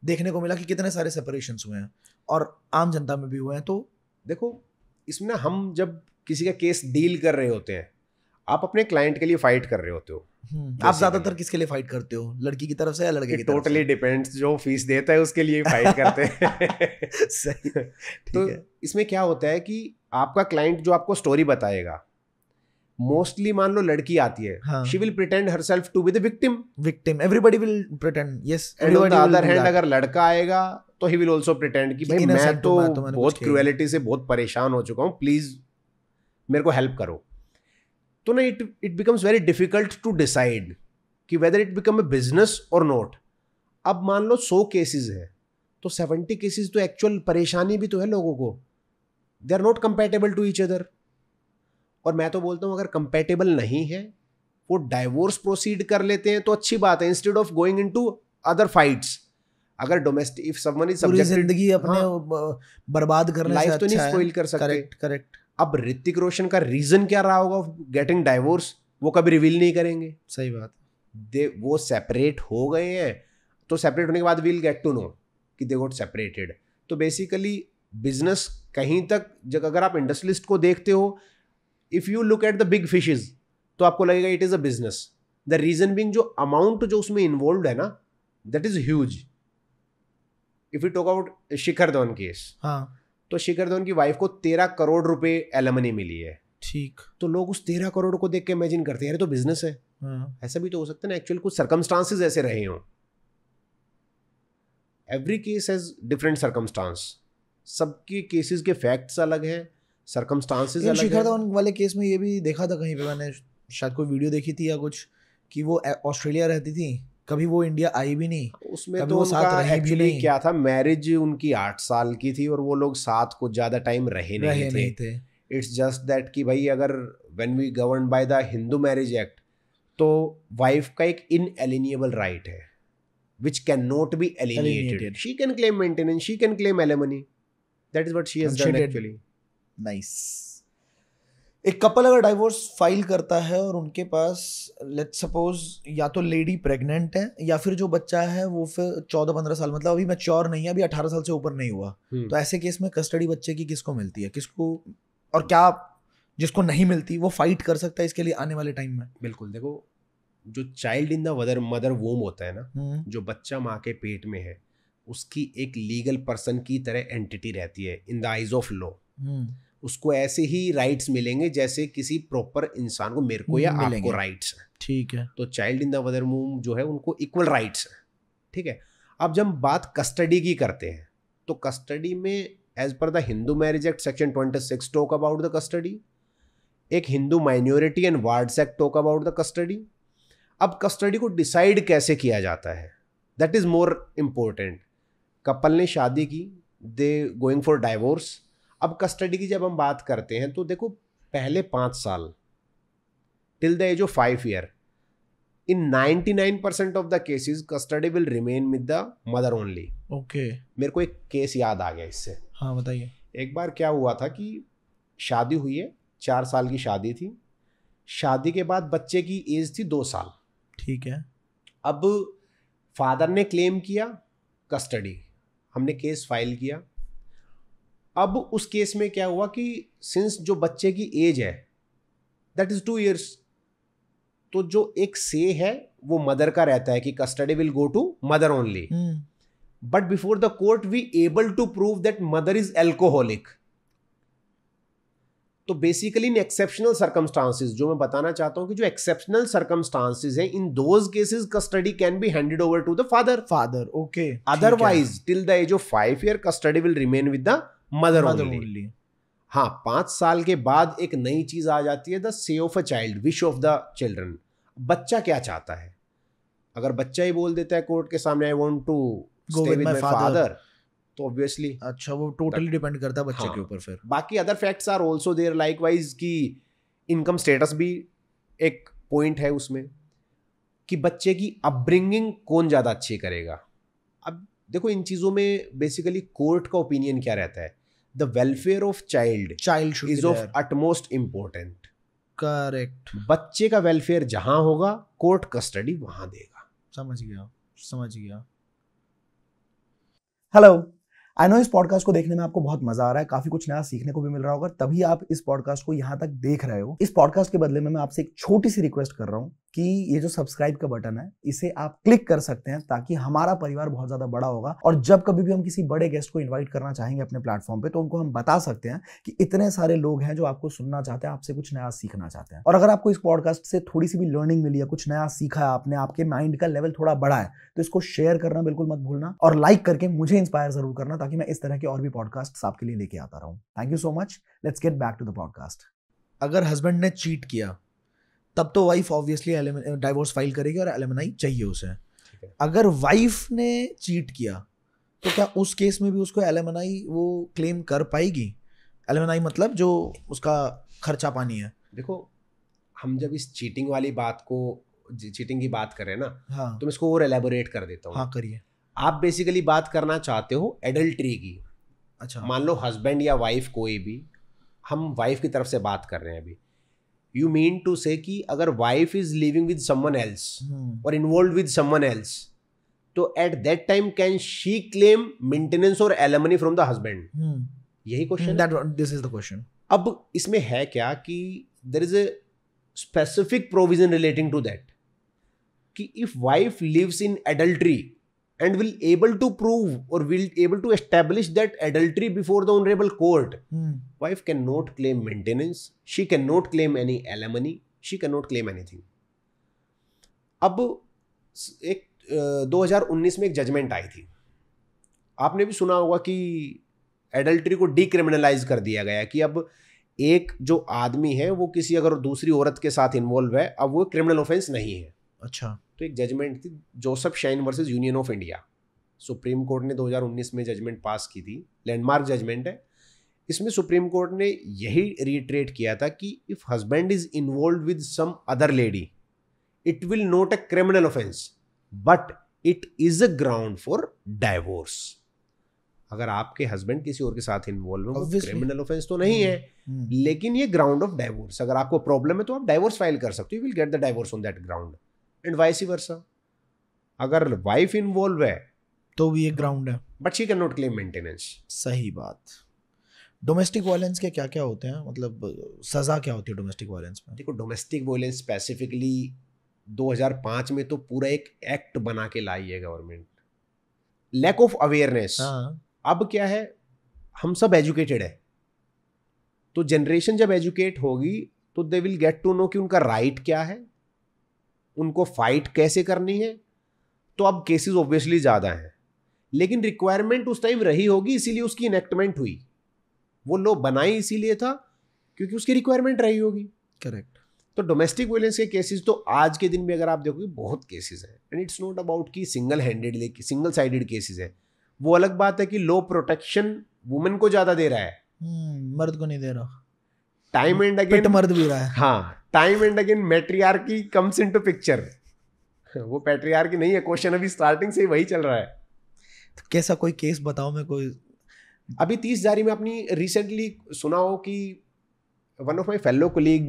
देखने को मिला कि कितने सारे सेपरेशंस हुए हैं और आम जनता में भी हुए हैं। तो देखो इसमें ना हम जब किसी का केस डील कर रहे होते हैं, आप अपने क्लाइंट के लिए फाइट कर रहे होते हो। आप ज्यादातर किसके लिए फाइट करते हो, लड़की की तरफ से या लड़के की तरफ से? टोटली डिपेंड्स, जो फीस देता है उसके लिए फाइट करते हैं सही, तो इसमें क्या होता है कि आपका क्लाइंट जो आपको स्टोरी बताएगा, मोस्टली मान लो लड़की आती है, she will pretend herself to be the victim, everybody will pretend, yes. And on the other hand अगर लड़का आएगा तो ही विल आल्सो प्रिटेंड कि भाई मैं तो बहुत क्रूएलिटी से बहुत परेशान हो चुका हूँ, प्लीज मेरे को हेल्प करो। तो ना it becomes very difficult to decide कि whether it become a business और नॉट। अब मान लो 100 केसेस है तो 70 केसेस तो एक्चुअल परेशानी भी तो है लोगों को, they are not compatible to each other. और मैं तो बोलता हूँ अगर कंपैटिबल नहीं है वो डाइवोर्स प्रोसीड कर लेते हैं तो अच्छी बात है, instead of going into other fights. अगर domestic if someone is subjected, जिंदगी अपने बर्बाद करने से लाइफ अच्छा तो नहीं स्पॉइल कर सकते। करेक्ट। अब ऋतिक रोशन का रीजन क्या रहा होगा गेटिंग डाइवोर्स, वो कभी रिवील नहीं करेंगे। सही बात। वो सेपरेट हो गए हैं तो सेपरेट होने के बाद वील गेट टू नो कि दे गॉट सेपरेटेड। तो बेसिकली बिजनेस कहीं तक जब अगर आप इंडस्ट्रियलिस्ट को देखते हो, if you look at the big fishes तो आपको लगेगा it is a business. The reason being जो अमाउंट जो उसमें इन्वॉल्व है ना, that is huge. If you talk about Shikhar Dhawan case, हाँ, तो शिखर धवन की वाइफ को 13 करोड़ रुपए एलिमनी मिली है। ठीक। तो लोग उस 13 करोड़ को देख के इमेजिन करते हैं यार तो बिजनेस है। ऐसा भी तो हो सकता है ना, एक्चुअल कुछ सर्कमस्टांसेस ऐसे रहे हों। Every case has different circumstance, सबके केसेस के फैक्ट्स अलग हैं, सर्कमस्टांसेस अलग हैं। शिखर धवन वाले केस में ये भी देखा था कहीं पे, मैंने शायद कोई वीडियो देखी थी या कुछ, कि वो ऑस्ट्रेलिया रहती थी, कभी वो इंडिया आई भी नहीं। उसमें तो उनका एक्चुअली क्या था, मैरिज उनकी 8 साल की थी और वो लोग साथ कुछ ज्यादा टाइम रहे नहीं थे। इट्स जस्ट दैट कि भाई अगर when we govern by the Hindu marriage act तो वाइफ का एक इनएलिनिएबल राइट है which cannot be alienated. She can claim maintenance, she can claim alimony. That is what she has done actually. Nice. एक couple अगर divorce file करता है और उनके पास लेट्स सपोज या तो लेडी प्रेग्नेंट है या फिर जो बच्चा है वो फिर 14-15 साल, मतलब अभी मैच्योर नहीं है, अभी 18 साल से ऊपर नहीं हुआ, तो ऐसे केस में कस्टडी बच्चे की किसको मिलती है, किसको, और क्या जिसको नहीं मिलती वो फाइट कर सकता है इसके लिए आने वाले टाइम में? बिल्कुल, देखो जो चाइल्ड इन द मदर वोम होता है ना, जो बच्चा माँ के पेट में है, उसकी एक लीगल पर्सन की तरह एंटिटी रहती है in the eyes of law. उसको ऐसे ही राइट्स मिलेंगे जैसे किसी प्रॉपर इंसान को, मेरे को या आपको राइट्स हैं। ठीक है। तो चाइल्ड इन द मदर वोम जो है उनको इक्वल राइट्स हैं। ठीक है। अब जब बात कस्टडी की करते हैं तो कस्टडी में as per the Hindu marriage act section 26 talk about the custody, एक Hindu minority and wards act talk about the custody. अब कस्टडी को डिसाइड कैसे किया जाता है, that is more important. Couple ने शादी की, दे गोइंग फॉर डाइवोर्स। अब कस्टडी की जब हम बात करते हैं तो देखो पहले 5 साल till the age of 5 year, in 99% of the cases custody will remain with the mother only. Okay. मेरे को एक केस याद आ गया इससे। हाँ बताइए। एक बार क्या हुआ था कि शादी हुई है, 4 साल की शादी थी। शादी के बाद बच्चे की एज थी 2 साल। ठीक है। अब फादर ने क्लेम किया कस्टडी, हमने केस फाइल किया। अब उस केस में क्या हुआ कि सिंस जो बच्चे की एज है दैट इज 2 years, तो जो एक से है वो मदर का रहता है कि custody will go to mother only. But before the court we able to prove that mother is alcoholic. तो बेसिकली इन एक्सेप्शनल सर्कमस्टांसेस, जो मैं बताना चाहता हूं कि जो एक्सेप्शनल सर्कमस्टांसेस हैं, in those cases custody can be handed over to the father. Okay. Otherwise till the age of 5 year custody will remain with the mother only. हाँ, 5 साल के बाद एक नई चीज आ जाती है, द से of a child, wish of the children. बच्चा क्या चाहता है? अगर बच्चा ही बोल देता है कोर्ट के सामने I want to stay with my father, तो ऑब्वियसली अच्छा वो टोटली डिपेंड करता है बच्चे के ऊपर। फिर बाकी other facts are also there likewise कि इनकम स्टेटस भी एक पॉइंट है उसमें, कि बच्चे की अपब्रिंगिंग कौन ज्यादा अच्छी करेगा। अब देखो इन चीजों में बेसिकली कोर्ट का ओपिनियन क्या रहता है, the welfare of child is of utmost important. Correct. बच्चे का वेलफेयर जहां होगा कोर्ट कस्टडी वहां देगा। समझ गया। हेलो, आई नो इस पॉडकास्ट को देखने में आपको बहुत मजा आ रहा है, काफी कुछ नया सीखने को भी मिल रहा होगा, तभी आप इस पॉडकास्ट को यहाँ तक देख रहे हो। इस पॉडकास्ट के बदले में मैं आपसे एक छोटी सी रिक्वेस्ट कर रहा हूँ कि ये जो सब्सक्राइब का बटन है इसे आप क्लिक कर सकते हैं, ताकि हमारा परिवार बहुत ज्यादा बड़ा होगा और जब कभी भी हम किसी बड़े गेस्ट को इन्वाइट करना चाहेंगे अपने प्लेटफॉर्म पे, तो उनको हम बता सकते हैं कि इतने सारे लोग हैं जो आपको सुनना चाहते हैं, आपसे कुछ नया सीखना चाहते हैं। और अगर आपको इस पॉडकास्ट से थोड़ी सी भी लर्निंग मिली है, कुछ नया सीखा है आपने, आपके माइंड का लेवल थोड़ा बढ़ा है, तो इसको शेयर करना बिल्कुल मत भूलना और लाइक करके मुझे इंस्पायर जरूर करना, ताकि मैं इस तरह के और भी पॉडकास्ट आपके लिए लेके आता रहूं। Thank you so much. Let's get back to the podcast. अगर हस्बैंड ने चीट किया तब तो वाइफ ऑब्वियसली डाइवोर्स फाइल करेगी और एलिमनी चाहिए उसे। अगर वाइफ ने चीट किया तो क्या उस केस में भी उसको एलिमनी वो क्लेम कर पाएगी? एलिमनी मतलब जो उसका खर्चा पानी है। देखो हम जब इस चीटिंग वाली बात को, चीटिंग की बात करें ना, हाँ, तो मैं इसको और एलेबोरेट कर देता हूँ। हाँ करिए। आप बेसिकली बात करना चाहते हो एडल्ट्री की। अच्छा, मान लो हस्बैंड या वाइफ कोई भी, हम वाइफ की तरफ से बात कर रहे हैं अभी। यू मीन टू से कि अगर wife is living with someone else और इन्वॉल्व विद समवन एल्स, तो at that time can she claim maintenance और एलिमनी फ्रॉम द हस्बैंड? यही question, this is the question. अब इसमें है क्या कि there is a specific provision relating to that, कि if wife lives in adultery and will able to prove or will able to establish that adultery before the honorable court, wife cannot claim maintenance, she cannot claim any alimony, she cannot claim anything. अब एक 2019 में एक judgement आई थी, आपने भी सुना होगा कि एडल्ट्री को डिक्रिमिनलाइज कर दिया गया, कि अब एक जो आदमी है वो किसी अगर दूसरी औरत के साथ इन्वॉल्व है, अब वो क्रिमिनल ऑफेंस नहीं है। अच्छा, तो एक जजमेंट थी Joseph shine versus union of India, supreme court ने 2019 में जजमेंट पास की थी, लैंडमार्क जजमेंट है। इसमें सुप्रीम कोर्ट ने यही रिट्रेट किया था कि if husband is involve with some other lady, it will not a criminal offence but it is a ground for divorce. अगर आपके हस्बैंड किसी और के साथ इन्वॉल्व हो, क्रिमिनल ऑफेंस तो नहीं है, लेकिन ये ग्राउंड ऑफ डाइवोर्स। अगर आपको प्रॉब्लम है तो आप डाइवोर्स फाइल कर सकते हो, you will get the divorce on that ground, and vice versa. अगर वाइफ इन्वॉल्व है तो भी एक ग्राउंड है, but she can not claim maintenance. सही बात। डोमेस्टिक वायलेंस के क्या क्या होते हैं, मतलब सजा क्या होती है डोमेस्टिक वायलेंस में? देखो डोमेस्टिक वायलेंस स्पेसिफिकली 2005 में तो पूरा एक एक्ट बना के लाई है गवर्नमेंट, लैक ऑफ अवेयरनेस। अब क्या है, हम सब एजुकेटेड है, तो जनरेशन जब एजुकेट होगी तो they will get to know कि उनका राइट क्या है, उनको फाइट कैसे करनी है। तो अब केसेस ऑब्वियसली ज़्यादा हैं, लेकिन रिक्वायरमेंट उस टाइम रही होगी, इसीलिए उसकी इनेक्टमेंट हुई। वो लॉ बनाई इसीलिए था क्योंकि उसकी रिक्वायरमेंट रही होगी। करेक्ट। तो डोमेस्टिक वायलेंस के केसेस तो आज के दिन में अगर आप देखोगे बहुत केसेस हैं, एंड इट्स नॉट अबाउट कि single handed single sided cases है। वो अलग बात है कि लॉ प्रोटेक्शन वुमेन को ज़्यादा दे रहा है, मर्द को नहीं दे रहा। टाइम एंड अगेन मर्द भी रहा है। हाँ, time and again matriarchy comes into picture. वो पैट्रियार्की नहीं है, क्वेश्चन अभी स्टार्टिंग से ही वही चल रहा है। तो कैसा कोई केस बताओ, मैं कोई अभी 30 जारी में अपनी रिसेंटली सुना हो कि one of my fellow colleague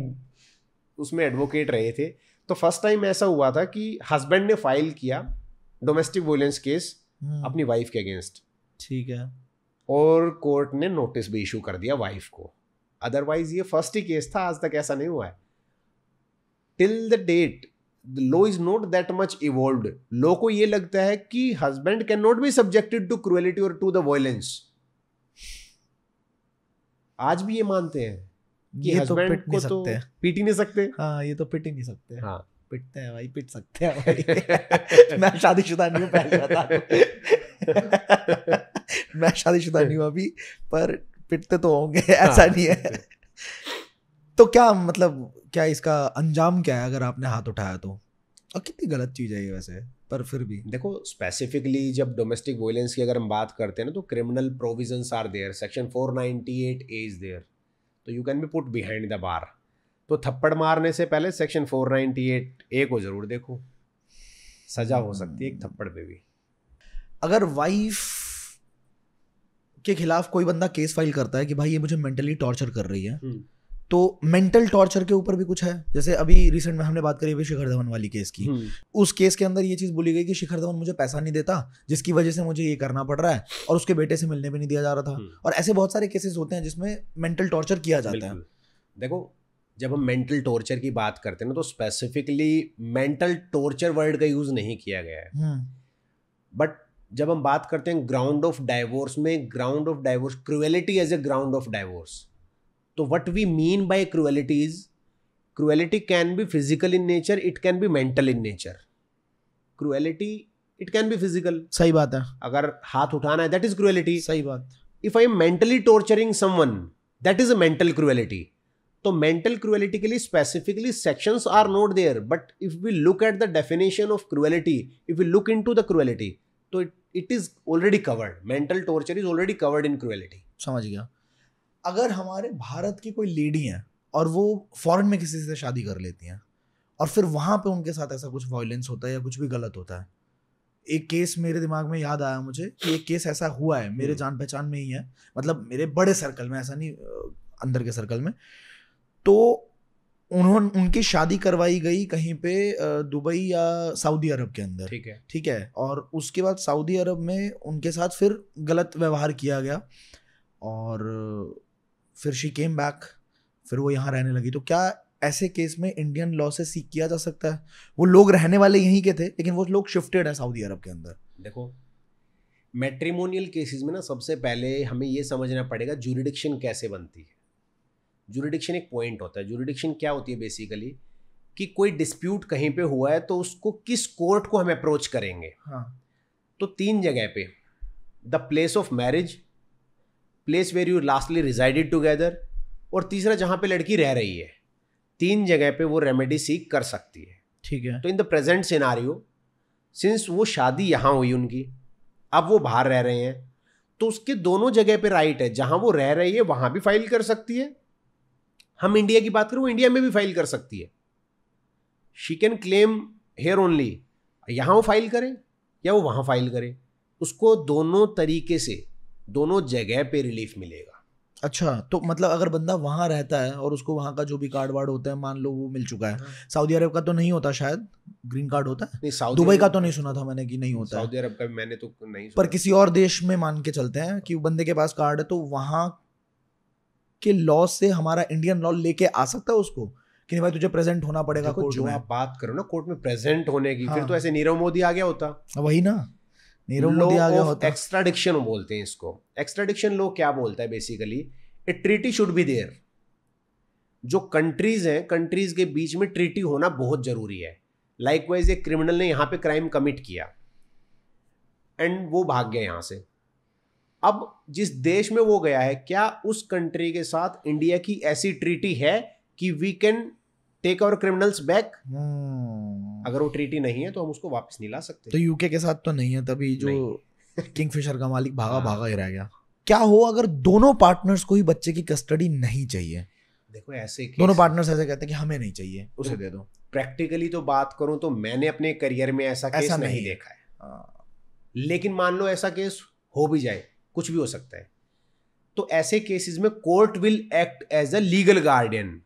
उसमें एडवोकेट रहे थे, तो फर्स्ट टाइम ऐसा हुआ था कि हस्बैंड ने फाइल किया डोमेस्टिक वायलेंस केस अपनी वाइफ के अगेंस्ट, ठीक है, और कोर्ट ने नोटिस भी इशू कर दिया वाइफ को। अदरवाइज ये फर्स्ट ही केस था, आज तक ऐसा नहीं हुआ है। Till the date the law is not that much evolved. Law को ये लगता है कि husband can not be subjected to cruelty और टू द वायलेंस। आज भी ये मानते हैं कि ये तो हस्बैंड पिट नहीं को तो सकते। पीट ही नहीं सकते। हाँ, ये तो पिट ही नहीं सकते। हाँ, पिटते हैं भाई, पिट सकते हैं भाई। मैं शादीशुदा नहीं हूँ, पहले बता दूं। मैं शादीशुदा नहीं हूँ अभी, पर पिटते तो होंगे, ऐसा नहीं है। तो क्या मतलब, क्या इसका अंजाम क्या है अगर आपने हाथ उठाया तो? और कितनी गलत चीज है ये वैसे, पर फिर भी देखो स्पेसिफिकली जब डोमेस्टिक वायलेंस की अगर हम बात करते हैं ना, तो criminal provisions are there, section 498 A is there, तो you can be put behind the bar. तो थप्पड़ मारने से पहले सेक्शन 498 ए को जरूर देखो, सजा हो सकती है एक थप्पड़ पे भी। अगर वाइफ के खिलाफ कोई बंदा केस फाइल करता है कि भाई ये मुझे मेंटली टॉर्चर कर रही है, तो मेंटल टॉर्चर के ऊपर भी कुछ है? जैसे अभी रिसेंट में हमने बात करी अभी शिखर धवन वाली केस की, उस केस के अंदर ये चीज बोली गई कि शिखर धवन मुझे पैसा नहीं देता, जिसकी वजह से मुझे ये करना पड़ रहा है, और उसके बेटे से मिलने भी नहीं दिया जा रहा था। और ऐसे बहुत सारे केसेस होते हैं जिसमें मेंटल टॉर्चर किया जाता है। देखो जब हम मेंटल टॉर्चर की बात करते हैं ना, तो स्पेसिफिकली मेंटल टॉर्चर वर्ड का यूज नहीं किया गया है। बट जब हम बात करते हैं ग्राउंड ऑफ डाइवोर्स में, ground of divorce, cruelty as a ground of divorce, तो what we mean by cruelty is, cruelty can be physical in nature, it can be mental in nature. Cruelty it can be physical. सही बात है, अगर हाथ उठाना है that is cruelty. सही बात। If I am mentally torturing someone, that is a mental cruelty. तो mental cruelty के लिए specifically sections are not there, but if we look at the definition of cruelty, if we look into the cruelty, तो it is already covered. Mental torture is already covered in cruelty. समझ गया। अगर हमारे भारत की कोई lady है और वो फॉरेन में किसी से शादी कर लेती हैं और फिर वहाँ पे उनके साथ ऐसा कुछ वायलेंस होता है या कुछ भी गलत होता है, एक केस मेरे दिमाग में याद आया मुझे कि एक केस ऐसा हुआ है, मेरे जान पहचान में ही है, मतलब मेरे बड़े सर्कल में, ऐसा नहीं अंदर के सर्कल में। तो उनकी शादी करवाई गई कहीं पे दुबई या सऊदी अरब के अंदर, ठीक है, और उसके बाद सऊदी अरब में उनके साथ फिर गलत व्यवहार किया गया और फिर शी केम बैक, फिर वो यहाँ रहने लगी। तो क्या ऐसे केस में इंडियन लॉ से सीख किया जा सकता है? वो लोग रहने वाले यहीं के थे लेकिन वो लोग शिफ्टेड है सऊदी अरब के अंदर। देखो मैट्रिमोनियल केसेस में ना सबसे पहले हमें ये समझना पड़ेगा ज्यूरिडिक्शन कैसे बनती है। ज्यूरिडिक्शन एक पॉइंट होता है। ज्यूरिडिक्शन क्या होती है बेसिकली, कि कोई डिस्प्यूट कहीं पे हुआ है तो उसको किस कोर्ट को हम अप्रोच करेंगे। हाँ, तो 3 जगह पे, the place of marriage, place where you lastly resided together, और तीसरा जहाँ पे लड़की रह रही है। 3 जगह पे वो रेमेडी सीख कर सकती है। ठीक है। तो in the present scenario, since वो शादी यहाँ हुई उनकी, अब वो बाहर रह रहे हैं, तो उसके दोनों जगह पे राइट है। जहाँ वो रह रही है वहाँ भी फाइल कर सकती है। हम इंडिया की बात करें, वो इंडिया में भी फाइल कर सकती है। She can claim here only, यहाँ वो फाइल करे या वो वहाँ फाइल करे, उसको दोनों तरीके से दोनों जगह पे रिलीफ मिलेगा। अच्छा, तो मतलब अगर बंदा वहाँ रहता है और उसको वहाँ का जो भी कार्ड वार्ड होता है, मान लो वो मिल चुका है, सऊदी अरब का तो नहीं होता शायद, ग्रीन कार्ड होता है? नहीं, दुबई का तो नहीं सुना था मैंने कि नहीं होता है। सऊदी अरब का भी मैंने तो नहीं सुना। पर किसी और देश में मान के चलते हैं कि बंदे के पास कार्ड है, तो वहाँ के लॉ से हमारा इंडियन लॉ लेके आ सकता है उसको कि नहीं भाई तुझे प्रेजेंट होना पड़ेगा कोर्ट जो में? आप बात करो ना कोर्ट में प्रेजेंट होने की, हाँ। फिर तो ऐसे नीरव मोदी आ गया होता। वही ना, नीरव मोदी आ गया होता। एक्स्ट्राडिक्शन बोलते हैं इसको। एक्स्ट्राडिक्शन लॉ क्या बोलता है basically, a treaty should be there. जो कंट्रीज हैं, कंट्रीज के बीच में ट्रीटी होना बहुत जरूरी है। लाइकवाइज एक क्रिमिनल ने यहाँ पे क्राइम कमिट किया एंड वो भाग गया यहाँ से। अब जिस देश में वो गया है, क्या उस कंट्री के साथ इंडिया की ऐसी ट्रीटी है कि we can take our criminals back? अगर वो ट्रीटी नहीं है तो हम उसको वापस नहीं ला सकते। तो यूके के साथ तो नहीं है, तभी जो किंगफिशर का मालिक भागा ही रह गया। क्या हो अगर दोनों पार्टनर्स को ही बच्चे की कस्टडी नहीं चाहिए? देखो ऐसे दोनों पार्टनर्स ऐसे कहते हैं कि हमें नहीं चाहिए, उसे दे दो। प्रैक्टिकली तो बात करूं तो मैंने अपने करियर में ऐसा केस नहीं देखा है। लेकिन मान लो ऐसा केस हो भी जाए, कुछ भी हो सकता है। तो ऐसे केसेस में court will act as a legal guardian.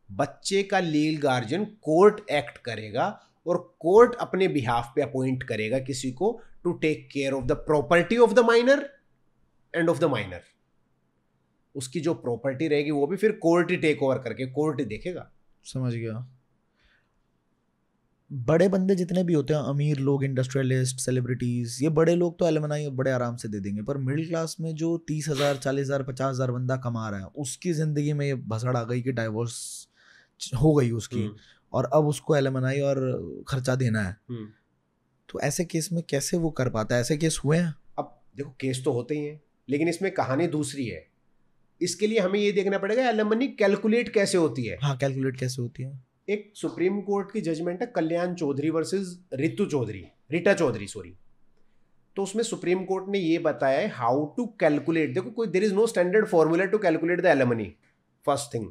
बच्चे का लीगल गार्जियन कोर्ट एक्ट करेगा और कोर्ट अपने बिहाफ पे अपॉइंट करेगा किसी को to take care of the property of the minor and of the minor. उसकी जो प्रॉपर्टी रहेगी वो भी फिर कोर्ट ही टेक ओवर करके कोर्ट ही देखेगा। समझ गया। बड़े बंदे जितने भी होते हैं, अमीर लोग, इंडस्ट्रियलिस्ट, सेलिब्रिटीज, ये बड़े लोग तो एलिमनाई बड़े आराम से दे देंगे, पर मिडिल क्लास में जो 30,000 40,000 50,000 बंदा कमा रहा है, उसकी जिंदगी में ये भसड़ आ गई कि डाइवोर्स हो गई उसकी, और अब उसको एलिमनाई और खर्चा देना है। तो ऐसे केस में कैसे वो कर पाता है? ऐसे केस हुए हैं? अब देखो, केस तो होते ही हैं, लेकिन इसमें कहानी दूसरी है। इसके लिए हमें ये देखना पड़ेगा एलिमनी कैलकुलेट कैसे होती है। हाँ, कैलकुलेट कैसे होती है? एक सुप्रीम कोर्ट की जजमेंट है कल्याण चौधरी वर्सेस रीटा चौधरी सॉरी। तो उसमें सुप्रीम कोर्ट ने ये बताया है हाउ टू कैलकुलेट। देखो, कोई there is no standard formula to calculate the alimony. First thing,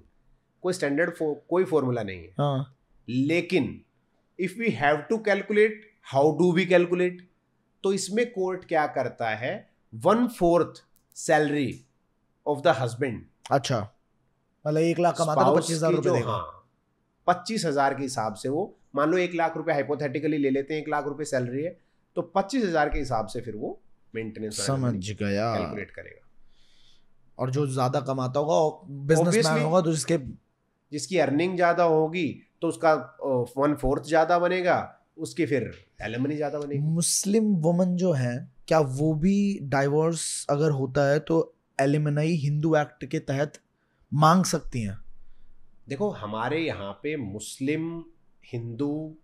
कोई स्टैंडर्ड कोई फॉर्मूला नहीं है। हाँ। लेकिन if we have to calculate, how do we calculate? तो इसमें कोर्ट क्या करता है, 1/4 सैलरी ऑफ द हस्बैंड। अच्छा, मतलब 1 लाख कमाता तो 25,000 रुपए देगा। हाँ, 25,000 के हिसाब से वो, मान लो 1 लाख रुपए हाइपोथेटिकली ले लेते हैं, 1 लाख रुपए सैलरी है, तो 25,000 के हिसाब से फिर वो मेंटेनेंस समझ गया कैलकुलेट करेगा। और जो ज्यादा कमाता होगा, बिजनेसमैन होगा, तो जिसकी अर्निंग ज्यादा होगी तो उसका 1/4 ज्यादा बनेगा, उसकी फिर एलिमनी ज्यादा बनेगी। मुस्लिम वुमन जो है, क्या वो भी डाइवोर्स अगर होता है तो एलिमनी हिंदू एक्ट के तहत मांग सकती हैं? देखो, हमारे यहाँ पे मुस्लिम, हिंदू,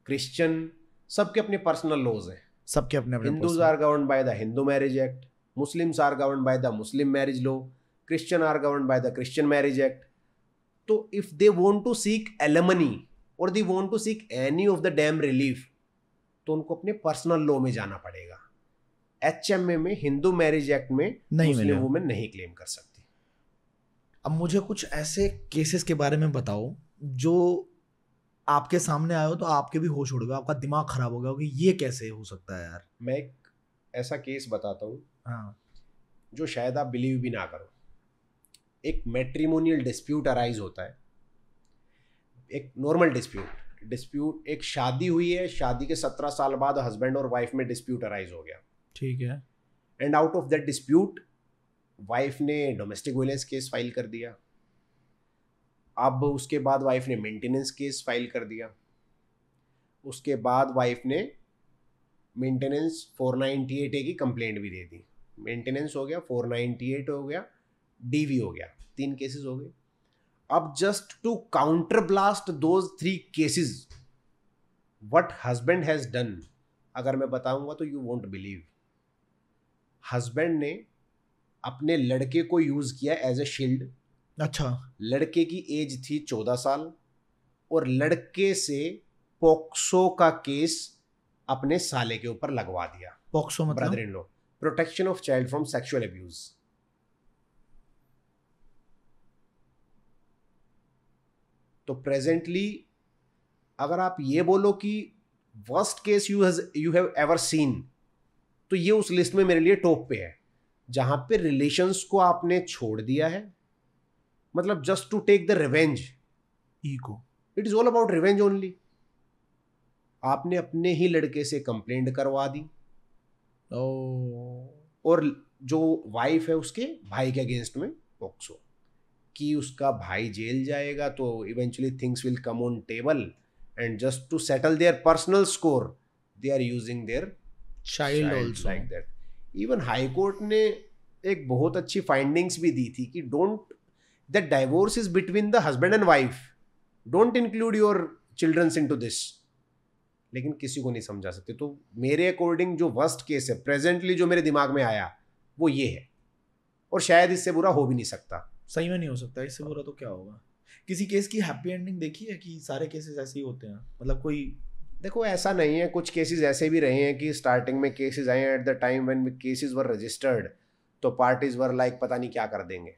क्रिश्चियन सबके अपने पर्सनल लॉज हैं। सबके अपने अपने। Hindus are governed by the Hindu marriage act, Muslims are governed by the Muslim marriage law, Christian are governed by the Christian marriage act. तो if they want to seek alimony और they want to seek any of the damn relief, तो उनको अपने personal law में जाना पड़ेगा। HMA में, Hindu marriage act में मुस्लिम वुमेन नहीं क्लेम कर सकती। अब मुझे कुछ ऐसे केसेस के बारे में बताओ जो आपके सामने आए हो तो आपके भी होश उड़ गए, आपका दिमाग खराब हो गया कि ये कैसे हो सकता है यार। मैं एक ऐसा केस बताता हूँ, हाँ, जो शायद आप बिलीव भी ना करो। एक मैट्रिमोनियल डिस्प्यूट अराइज होता है, एक नॉर्मल डिस्प्यूट, एक शादी हुई है, शादी के 17 साल बाद हस्बैंड और वाइफ में डिस्प्यूट अराइज हो गया। ठीक है। And out of that dispute wife ने डोमेस्टिक वायलेंस केस फाइल कर दिया। अब उसके बाद वाइफ ने मेंटेनेंस केस फाइल कर दिया। उसके बाद वाइफ ने मेंटेनेंस 498A की कंप्लेंट भी दे दी। मेंटेनेंस हो गया, 498 हो गया, DV हो गया, 3 केसेस हो गए। अब just to counter blast those 3 cases, what husband has done, अगर मैं बताऊंगा तो यू वोंट बिलीव। हस्बैंड ने अपने लड़के को यूज किया एज ए शील्ड। अच्छा। लड़के की एज थी 14 साल और लड़के से पॉक्सो का केस अपने साले के ऊपर लगवा दिया। पॉक्सो मतलब? Brother in law, protection of child from sexual abuse. तो प्रेजेंटली अगर आप ये बोलो कि worst case you have ever seen, तो ये उस लिस्ट में मेरे लिए टॉप पे है, जहां पे रिलेशंस को आपने छोड़ दिया है, मतलब just to take the revenge, ego. It is all about revenge only. आपने अपने ही लड़के से कंप्लेंट करवा दी और जो वाइफ है उसके भाई के अगेंस्ट में पॉक्सो कि उसका भाई जेल जाएगा, तो eventually things will come on table and just to settle their personal score they are using their child also like that. Even high court ने एक बहुत अच्छी फाइंडिंग्स भी दी थी कि don't, that divorce is between the husband and wife, don't include your childrens into this. लेकिन किसी को नहीं समझा सकते। तो मेरे अकॉर्डिंग जो वर्स्ट केस है प्रेजेंटली जो मेरे दिमाग में आया वो ये है, और शायद इससे बुरा हो भी नहीं सकता। सही में नहीं हो सकता, इससे बुरा तो क्या होगा। किसी केस की हैप्पी एंडिंग देखी है कि सारे केसेस ऐसे ही होते हैं? मतलब कोई, देखो ऐसा नहीं है, कुछ केसेस ऐसे भी रहे हैं कि स्टार्टिंग में केसेस आए at the time when cases were registered, तो पार्टीज वर लाइक पता नहीं क्या कर देंगे,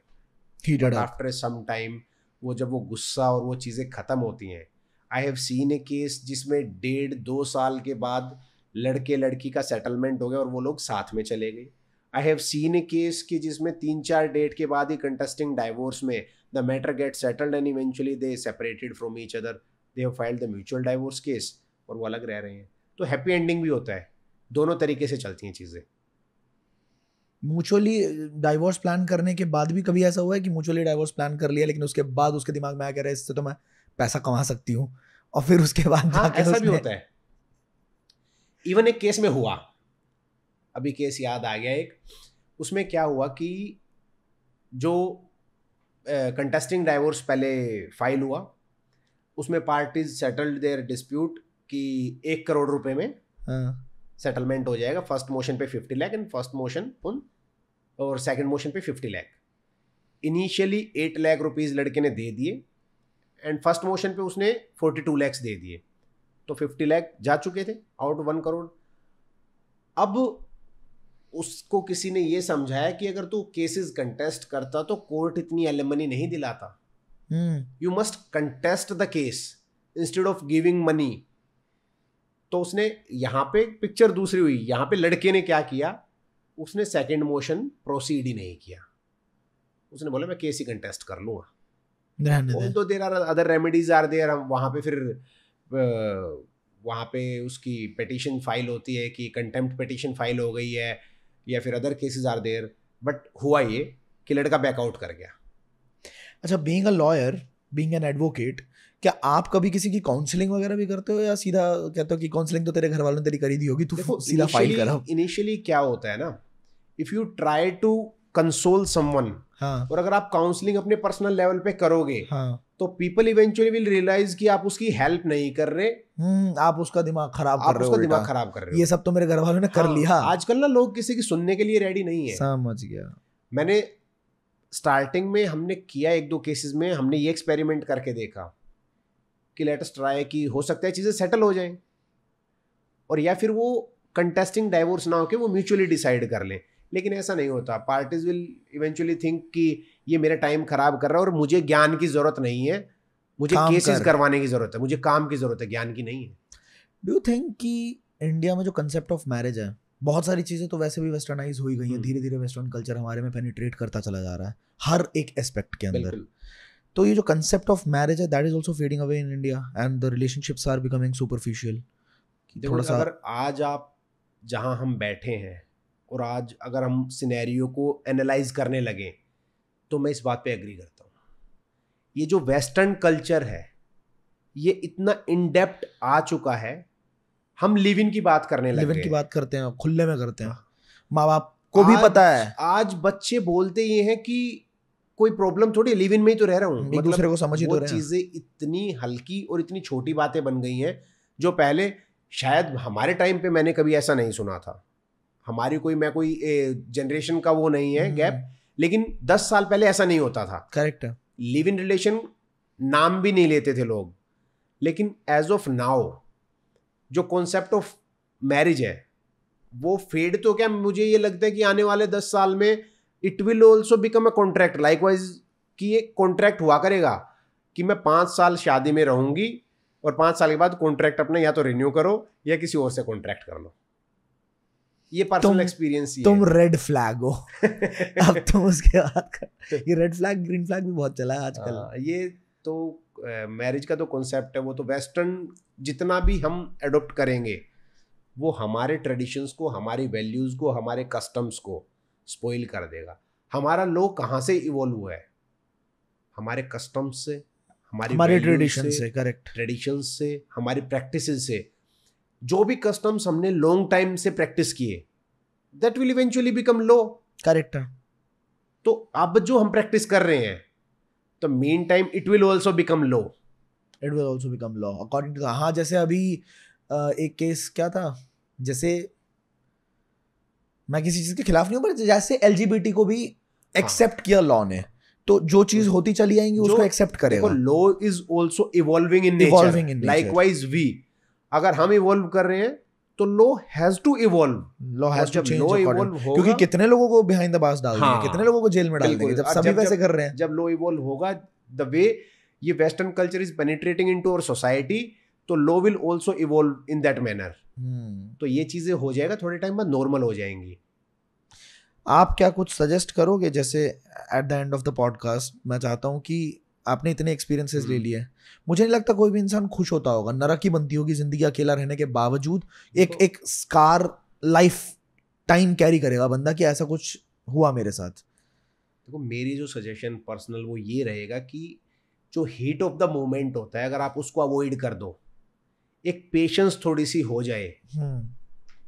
बट आफ्टर सम टाइम वो जब वो गुस्सा और वो चीज़ें ख़त्म होती हैं। I have seen A case जिसमें 1.5-2 साल के बाद लड़के लड़की का सेटलमेंट हो गया और वो लोग साथ में चले गए। I have seen A case कि जिसमें 3-4 डेट के बाद ही कंटेस्टिंग डाइवोर्स में the matter get settled and eventually they separated from each other, they have filed the mutual divorce case और वो अलग रह रहे हैं। तो हैप्पी एंडिंग भी होता है, दोनों तरीके से चलती हैं चीज़ें। म्यूचुअली डाइवोर्स प्लान करने के बाद भी कभी ऐसा हुआ है कि म्यूचुअली डाइवोर्स प्लान कर लिया लेकिन उसके बाद उसके दिमाग में आ गया इससे तो मैं पैसा कमा सकती हूँ, और फिर उसके बाद हाँ, जाके ऐसा भी होता है। इवन एक केस में हुआ, अभी केस याद आ गया एक, उसमें क्या हुआ कि जो कंटेस्टिंग डाइवोर्स पहले फाइल हुआ उसमें पार्टीज सेटल्ड देयर डिस्प्यूट कि 1 करोड़ रुपए में सेटलमेंट हो जाएगा। फर्स्ट मोशन पे 50 लाख एंड फर्स्ट मोशन और सेकंड मोशन पे 50 लाख। इनिशियली 8 लाख रुपीस लड़के ने दे दिए एंड फर्स्ट मोशन पे उसने 42 लाख दे दिए, तो 50 लाख जा चुके थे आउट 1 करोड़। अब उसको किसी ने ये समझाया कि अगर तू केसेस कंटेस्ट करता तो कोर्ट इतनी एलिमनी नहीं दिलाता, you must contest the case instead of giving money. तो उसने यहाँ पे पिक्चर दूसरी हुई, यहाँ पे लड़के ने क्या किया, उसने सेकंड मोशन प्रोसीड ही नहीं किया। उसने बोला मैं केस ही कंटेस्ट कर लूंगा। तो there are other remedies are there. हम वहाँ पे फिर वहाँ पे उसकी पिटीशन फाइल होती है कि कंटेम्प्ट पिटीशन फाइल हो गई है या फिर other cases are there. But हुआ ये कि लड़का बैकआउट कर गया। अच्छा, being a lawyer, being an advocate, क्या आप कभी किसी की काउंसलिंग वगैरह भी करते हो या सीधा कहते हो कि काउंसलिंग तो तेरे घर वालों ने तेरी करी दी होगी, तू सीधा फाइल करा? इनिशियली क्या होता है ना, if you try to console someone, और अगर आप काउंसलिंग अपने पर्सनल लेवल पे करोगे तो पीपल इवेंचुअली विल रियलाइज कि आप उसकी हेल्प नहीं कर रहे, आप उसका दिमाग खराब कर रहे हो। उसका दिमाग खराब कर रहे हो। ये सब तो मेरे घर वालों ने कर लिया। आजकल ना लोग किसी की सुनने के लिए रेडी नहीं है। समझ गया। मैंने स्टार्टिंग में हमने किया 1-2 केसेस में हमने ये एक्सपेरिमेंट करके देखा कि लेट अस ट्राई कि हो सकता है चीजें सेटल हो जाएं और या फिर वो कंटेस्टिंग डाइवोर्स ना होके वो म्यूचुअली डिसाइड कर लें। लेकिन ऐसा नहीं होता। पार्टीज विल इवेंचुअली थिंक कि ये मेरा टाइम खराब कर रहा है और मुझे ज्ञान की जरूरत नहीं है, मुझे केसेस करवाने की जरूरत है, मुझे काम की जरूरत है, ज्ञान की नहीं है। डू यू थिंक कि इंडिया में जो कंसेप्ट ऑफ मैरिज है, बहुत सारी चीजें तो वैसे भी वेस्टर्नाइज हो ही गई हैं, धीरे धीरे वेस्टर्न कल्चर हमारे में पेनिट्रेट करता चला जा रहा है हर एक एस्पेक्ट के अंदर। तो ये जो कंसेप्ट ऑफ मैरिज है that is also fading away in India and the relationships are becoming superficial. थोड़ा सा अगर आज आप जहां हम बैठे हैं और आज अगर हम सिनेरियो को एनालाइज करने लगे तो मैं इस बात पे एग्री करता हूँ। ये जो वेस्टर्न कल्चर है ये इतना इन डेप्थ आ चुका है, हम लिव इन की बात करने लगे, लिव इन की बात करते हैं, खुले में करते हैं, माँ बाप को भी पता है। आज बच्चे बोलते ये हैं कि कोई प्रॉब्लम थोड़ी, लिव इन में ही तो रह रहा हूँ, एक दूसरे को समझ ही तो रहे हैं। चीजें इतनी हल्की और इतनी छोटी बातें बन गई हैं जो पहले शायद हमारे टाइम पे मैंने कभी ऐसा नहीं सुना था। हमारी मैं कोई जनरेशन का वो नहीं है गैप, लेकिन 10 साल पहले ऐसा नहीं होता था। करेक्ट है। लिव इन रिलेशन नाम भी नहीं लेते थे लोग, लेकिन एज ऑफ नाउ जो कॉन्सेप्ट ऑफ मैरिज है वो फेड तो क्या, मुझे ये लगता है कि आने वाले 10 साल में it will also become a contract likewise, कि ये कॉन्ट्रैक्ट हुआ करेगा कि मैं 5 साल शादी में रहूंगी और 5 साल के बाद कॉन्ट्रैक्ट अपना या तो रिन्यू करो या किसी और से कॉन्ट्रैक्ट कर लो। ये पर्सनल एक्सपीरियंस ही तुम रेड फ्लैग हो। अब तुम उसके बाद ये रेड फ्लैग ग्रीन फ्लैग भी बहुत चला है आजकल। ये तो मैरिज का तो कॉन्सेप्ट है, वो तो वेस्टर्न जितना भी हम अडॉप्ट करेंगे वो हमारे ट्रेडिशंस को, हमारी वैल्यूज को, हमारे कस्टम्स को स्पॉइल कर देगा। हमारा लोग कहाँ से इवॉल्व हुआ है? हमारे कस्टम्स से, हमारे ट्रेडिशन से, करेक्ट, ट्रेडिशंस से, हमारी प्रैक्टिसेस से। जो भी कस्टम्स हमने लॉन्ग टाइम से प्रैक्टिस किए that will eventually become law. Correct है। तो अब जो हम प्रैक्टिस कर रहे हैं तो mean time it will also become law. It will also become law according to. हाँ, जैसे अभी एक केस क्या था, जैसे मैं किसी चीज के खिलाफ नहीं हूँ, पर जैसे एलजीबीटी को भी एक्सेप्ट किया लॉ ने, तो जो चीज होती चली आएंगी उसको एक्सेप्ट करेगा। Law is also evolving in nature, likewise we, अगर हम इवॉल्व कर रहे हैं तो law has to evolve, law has to change according, क्योंकि कितने लोगों को बिहाइंड द बार्स डाल देंगे, कितने लोगों को जेल में डाल देंगे जब सभी वैसे कर रहे हैं। जब लॉ इवॉल्व होगा द वे ये western culture is penetrating into our society, तो law will also evolve in that manner. तो ये चीजें हो जाएगा, थोड़े टाइम बाद नॉर्मल हो जाएंगी। आप क्या कुछ सजेस्ट करोगे? जैसे at the end of the podcast मैं चाहता हूँ कि आपने इतने एक्सपीरियंसेस ले लिए, मुझे नहीं लगता कोई भी इंसान खुश होता होगा, नरक ही बनती होगी जिंदगी अकेला रहने के बावजूद। एक स्कार लाइफ टाइम कैरी करेगा बंदा कि ऐसा कुछ हुआ मेरे साथ। देखो मेरी जो सजेशन पर्सनल वो ये रहेगा कि जो हीट ऑफ द मोमेंट होता है अगर आप उसको अवॉइड कर दो, एक पेशेंस थोड़ी सी हो जाए।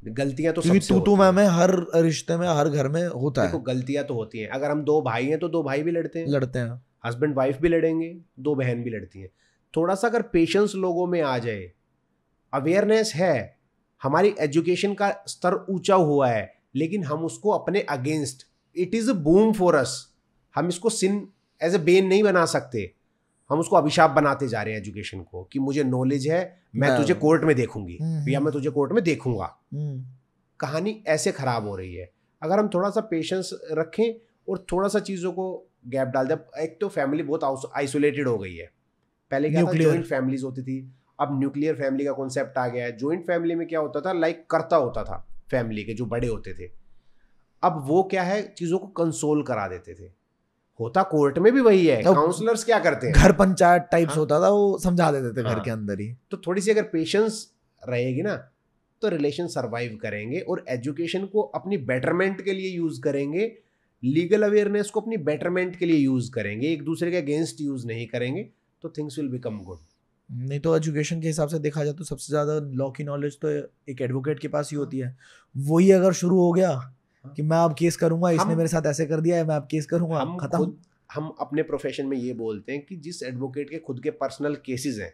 गलतियां तो सबसे तू मैं हर रिश्ते में हर घर में होता है। देखो गलतियां तो होती हैं, अगर हम 2 भाई हैं तो 2 भाई भी लड़ते हैं, हस्बैंड वाइफ भी लड़ेंगे, 2 बहन भी लड़ती हैं। थोड़ा सा अगर पेशेंस लोगों में आ जाए, अवेयरनेस है, हमारी एजुकेशन का स्तर ऊंचा हुआ है, लेकिन हम उसको अपने against, it is a boom for us, हम इसको सिन एज ए बेन नहीं बना सकते, हम उसको अभिशाप बनाते जा रहे हैं एजुकेशन को कि मुझे नॉलेज है, मैं तुझे कोर्ट में देखूंगी या मैं तुझे कोर्ट में देखूंगा। कहानी ऐसे खराब हो रही है। अगर हम थोड़ा सा पेशेंस रखें और थोड़ा सा चीज़ों को गैप डाल दें। एक तो फैमिली बहुत आइसोलेटेड हो गई है, पहले क्या था जॉइंट फैमिलीज होती थी, अब न्यूक्लियर फैमिली का कॉन्सेप्ट आ गया है। जॉइंट फैमिली में क्या होता था, लाइक करता होता था फैमिली के जो बड़े होते थे, अब वो क्या है चीज़ों को कंसोल करा देते थे। होता कोर्ट में भी वही है, काउंसलर्स क्या करते हैं, घर पंचायत टाइप्स होता था, वो समझा देते थे घर के अंदर ही। तो थोड़ी सी अगर पेशेंस रहेगी ना तो रिलेशन सरवाइव करेंगे, और एजुकेशन को अपनी बेटरमेंट के लिए यूज करेंगे, लीगल अवेयरनेस को अपनी बेटरमेंट के लिए यूज करेंगे, एक दूसरे के अगेंस्ट यूज नहीं करेंगे, तो थिंग्स विल बिकम गुड। नहीं तो एजुकेशन के हिसाब से देखा जाए तो सबसे ज्यादा लॉ की नॉलेज तो एक एडवोकेट के पास ही होती है। वही अगर शुरू हो गया कि मैं अब केस करूंगा, इसने मेरे साथ ऐसे कर दिया है, मैं अब केस करूंगा, खत्म। हम अपने प्रोफेशन में ये बोलते हैं कि जिस एडवोकेट के खुद के पर्सनल केसेस हैं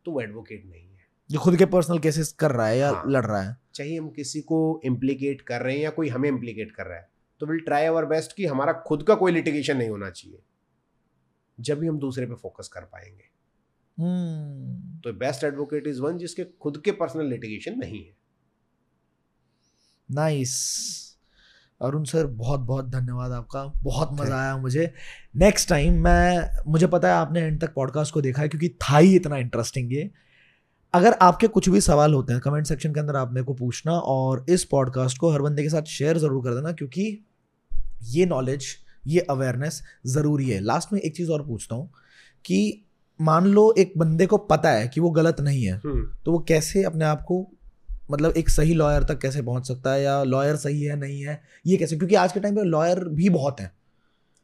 तो वो एडवोकेट नहीं है, जो खुद के पर्सनल केसेस कर रहा है या लड़ रहा है। चाहिए हम किसी को इम्प्लीकेट कर रहे हैं या कोई हमें इम्प्लीकेट कर रहा है, तो विल ट्राई आवर बेस्ट कि हमारा खुद का कोई लिटिगेशन नहीं होना चाहिए, जब भी हम दूसरे पे फोकस कर पाएंगे। तो बेस्ट एडवोकेट इज वन जिसके खुद के पर्सनल लिटिगेशन नहीं है। नाइस अरुण सर, बहुत बहुत धन्यवाद आपका, बहुत मजा आया मुझे। नेक्स्ट टाइम मुझे पता है आपने एंड तक पॉडकास्ट को देखा है क्योंकि था ही इतना इंटरेस्टिंग ये। अगर आपके कुछ भी सवाल होते हैं कमेंट सेक्शन के अंदर आप मेरे को पूछना, और इस पॉडकास्ट को हर बंदे के साथ शेयर जरूर कर देना, क्योंकि ये नॉलेज, ये अवेयरनेस ज़रूरी है। लास्ट में एक चीज़ और पूछता हूँ कि मान लो एक बंदे को पता है कि वो गलत नहीं है, तो वो कैसे अपने आप को मतलब एक सही लॉयर तक कैसे पहुंच सकता है, या लॉयर सही है नहीं है ये कैसे, क्योंकि आज के टाइम पे लॉयर भी बहुत हैं,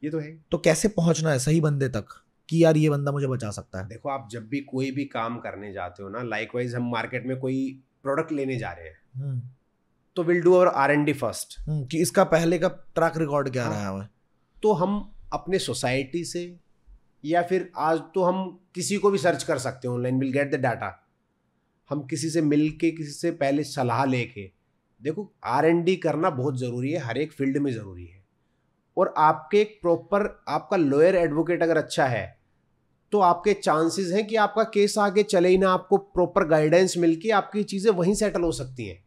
ये तो है, तो कैसे पहुंचना है सही बंदे तक कि यार ये बंदा मुझे बचा सकता है। देखो आप जब भी कोई भी काम करने जाते हो ना, लाइकवाइज हम मार्केट में कोई प्रोडक्ट लेने जा रहे हैं तो will do our R&D first कि इसका पहले का ट्रैक रिकॉर्ड क्या रहा है। तो हम अपने सोसाइटी से, या फिर आज तो हम किसी को भी सर्च कर सकते हैं online, will get the data, हम किसी से मिल के किसी से पहले सलाह लेके, देखो R&D करना बहुत ज़रूरी है, हर एक फील्ड में ज़रूरी है। और आपके एक प्रॉपर आपका लॉयर एडवोकेट अगर अच्छा है तो आपके चांसेस हैं कि आपका केस आगे चले ही ना, आपको प्रॉपर गाइडेंस मिलके आपकी चीज़ें वहीं सेटल हो सकती हैं।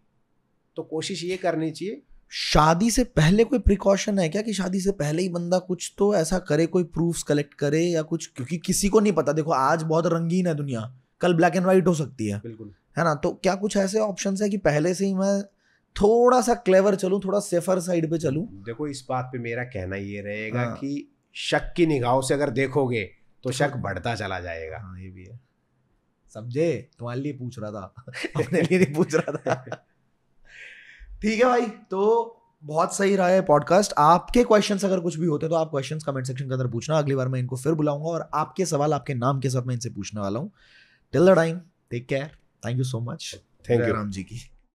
तो कोशिश ये करनी चाहिए। शादी से पहले कोई प्रिकॉशन है क्या कि शादी से पहले ही बंदा कुछ तो ऐसा करे, कोई प्रूफ्स कलेक्ट करे या कुछ, क्योंकि किसी को नहीं पता। देखो आज बहुत रंगीन है दुनिया, कल ब्लैक एंड व्हाइट हो सकती है, बिल्कुल है ना। तो क्या कुछ ऐसे ऑप्शंस है कि पहले से ही मैं थोड़ा सा क्लेवर चलूं, थोड़ा सेफर साइड पे चलूं? देखो इस बात पे मेरा कहना ये रहेगा कि शक की निगाहों से अगर देखोगे तो शक बढ़ता चला जाएगा। हाँ ये भी है, समझे, तुम्हारे लिए पूछ रहा था अपने लिए नहीं पूछ रहा था। ठीक है भाई, तो बहुत सही रहा है पॉडकास्ट। आपके क्वेश्चंस अगर कुछ भी होते तो आप क्वेश्चंस कमेंट सेक्शन के अंदर पूछना, अगली बार मैं इनको फिर बुलाऊंगा और आपके सवाल आपके नाम के साथ मैं इनसे पूछने वाला हूँ। Till the time take care, thank you so much. Thank you Ram ji की।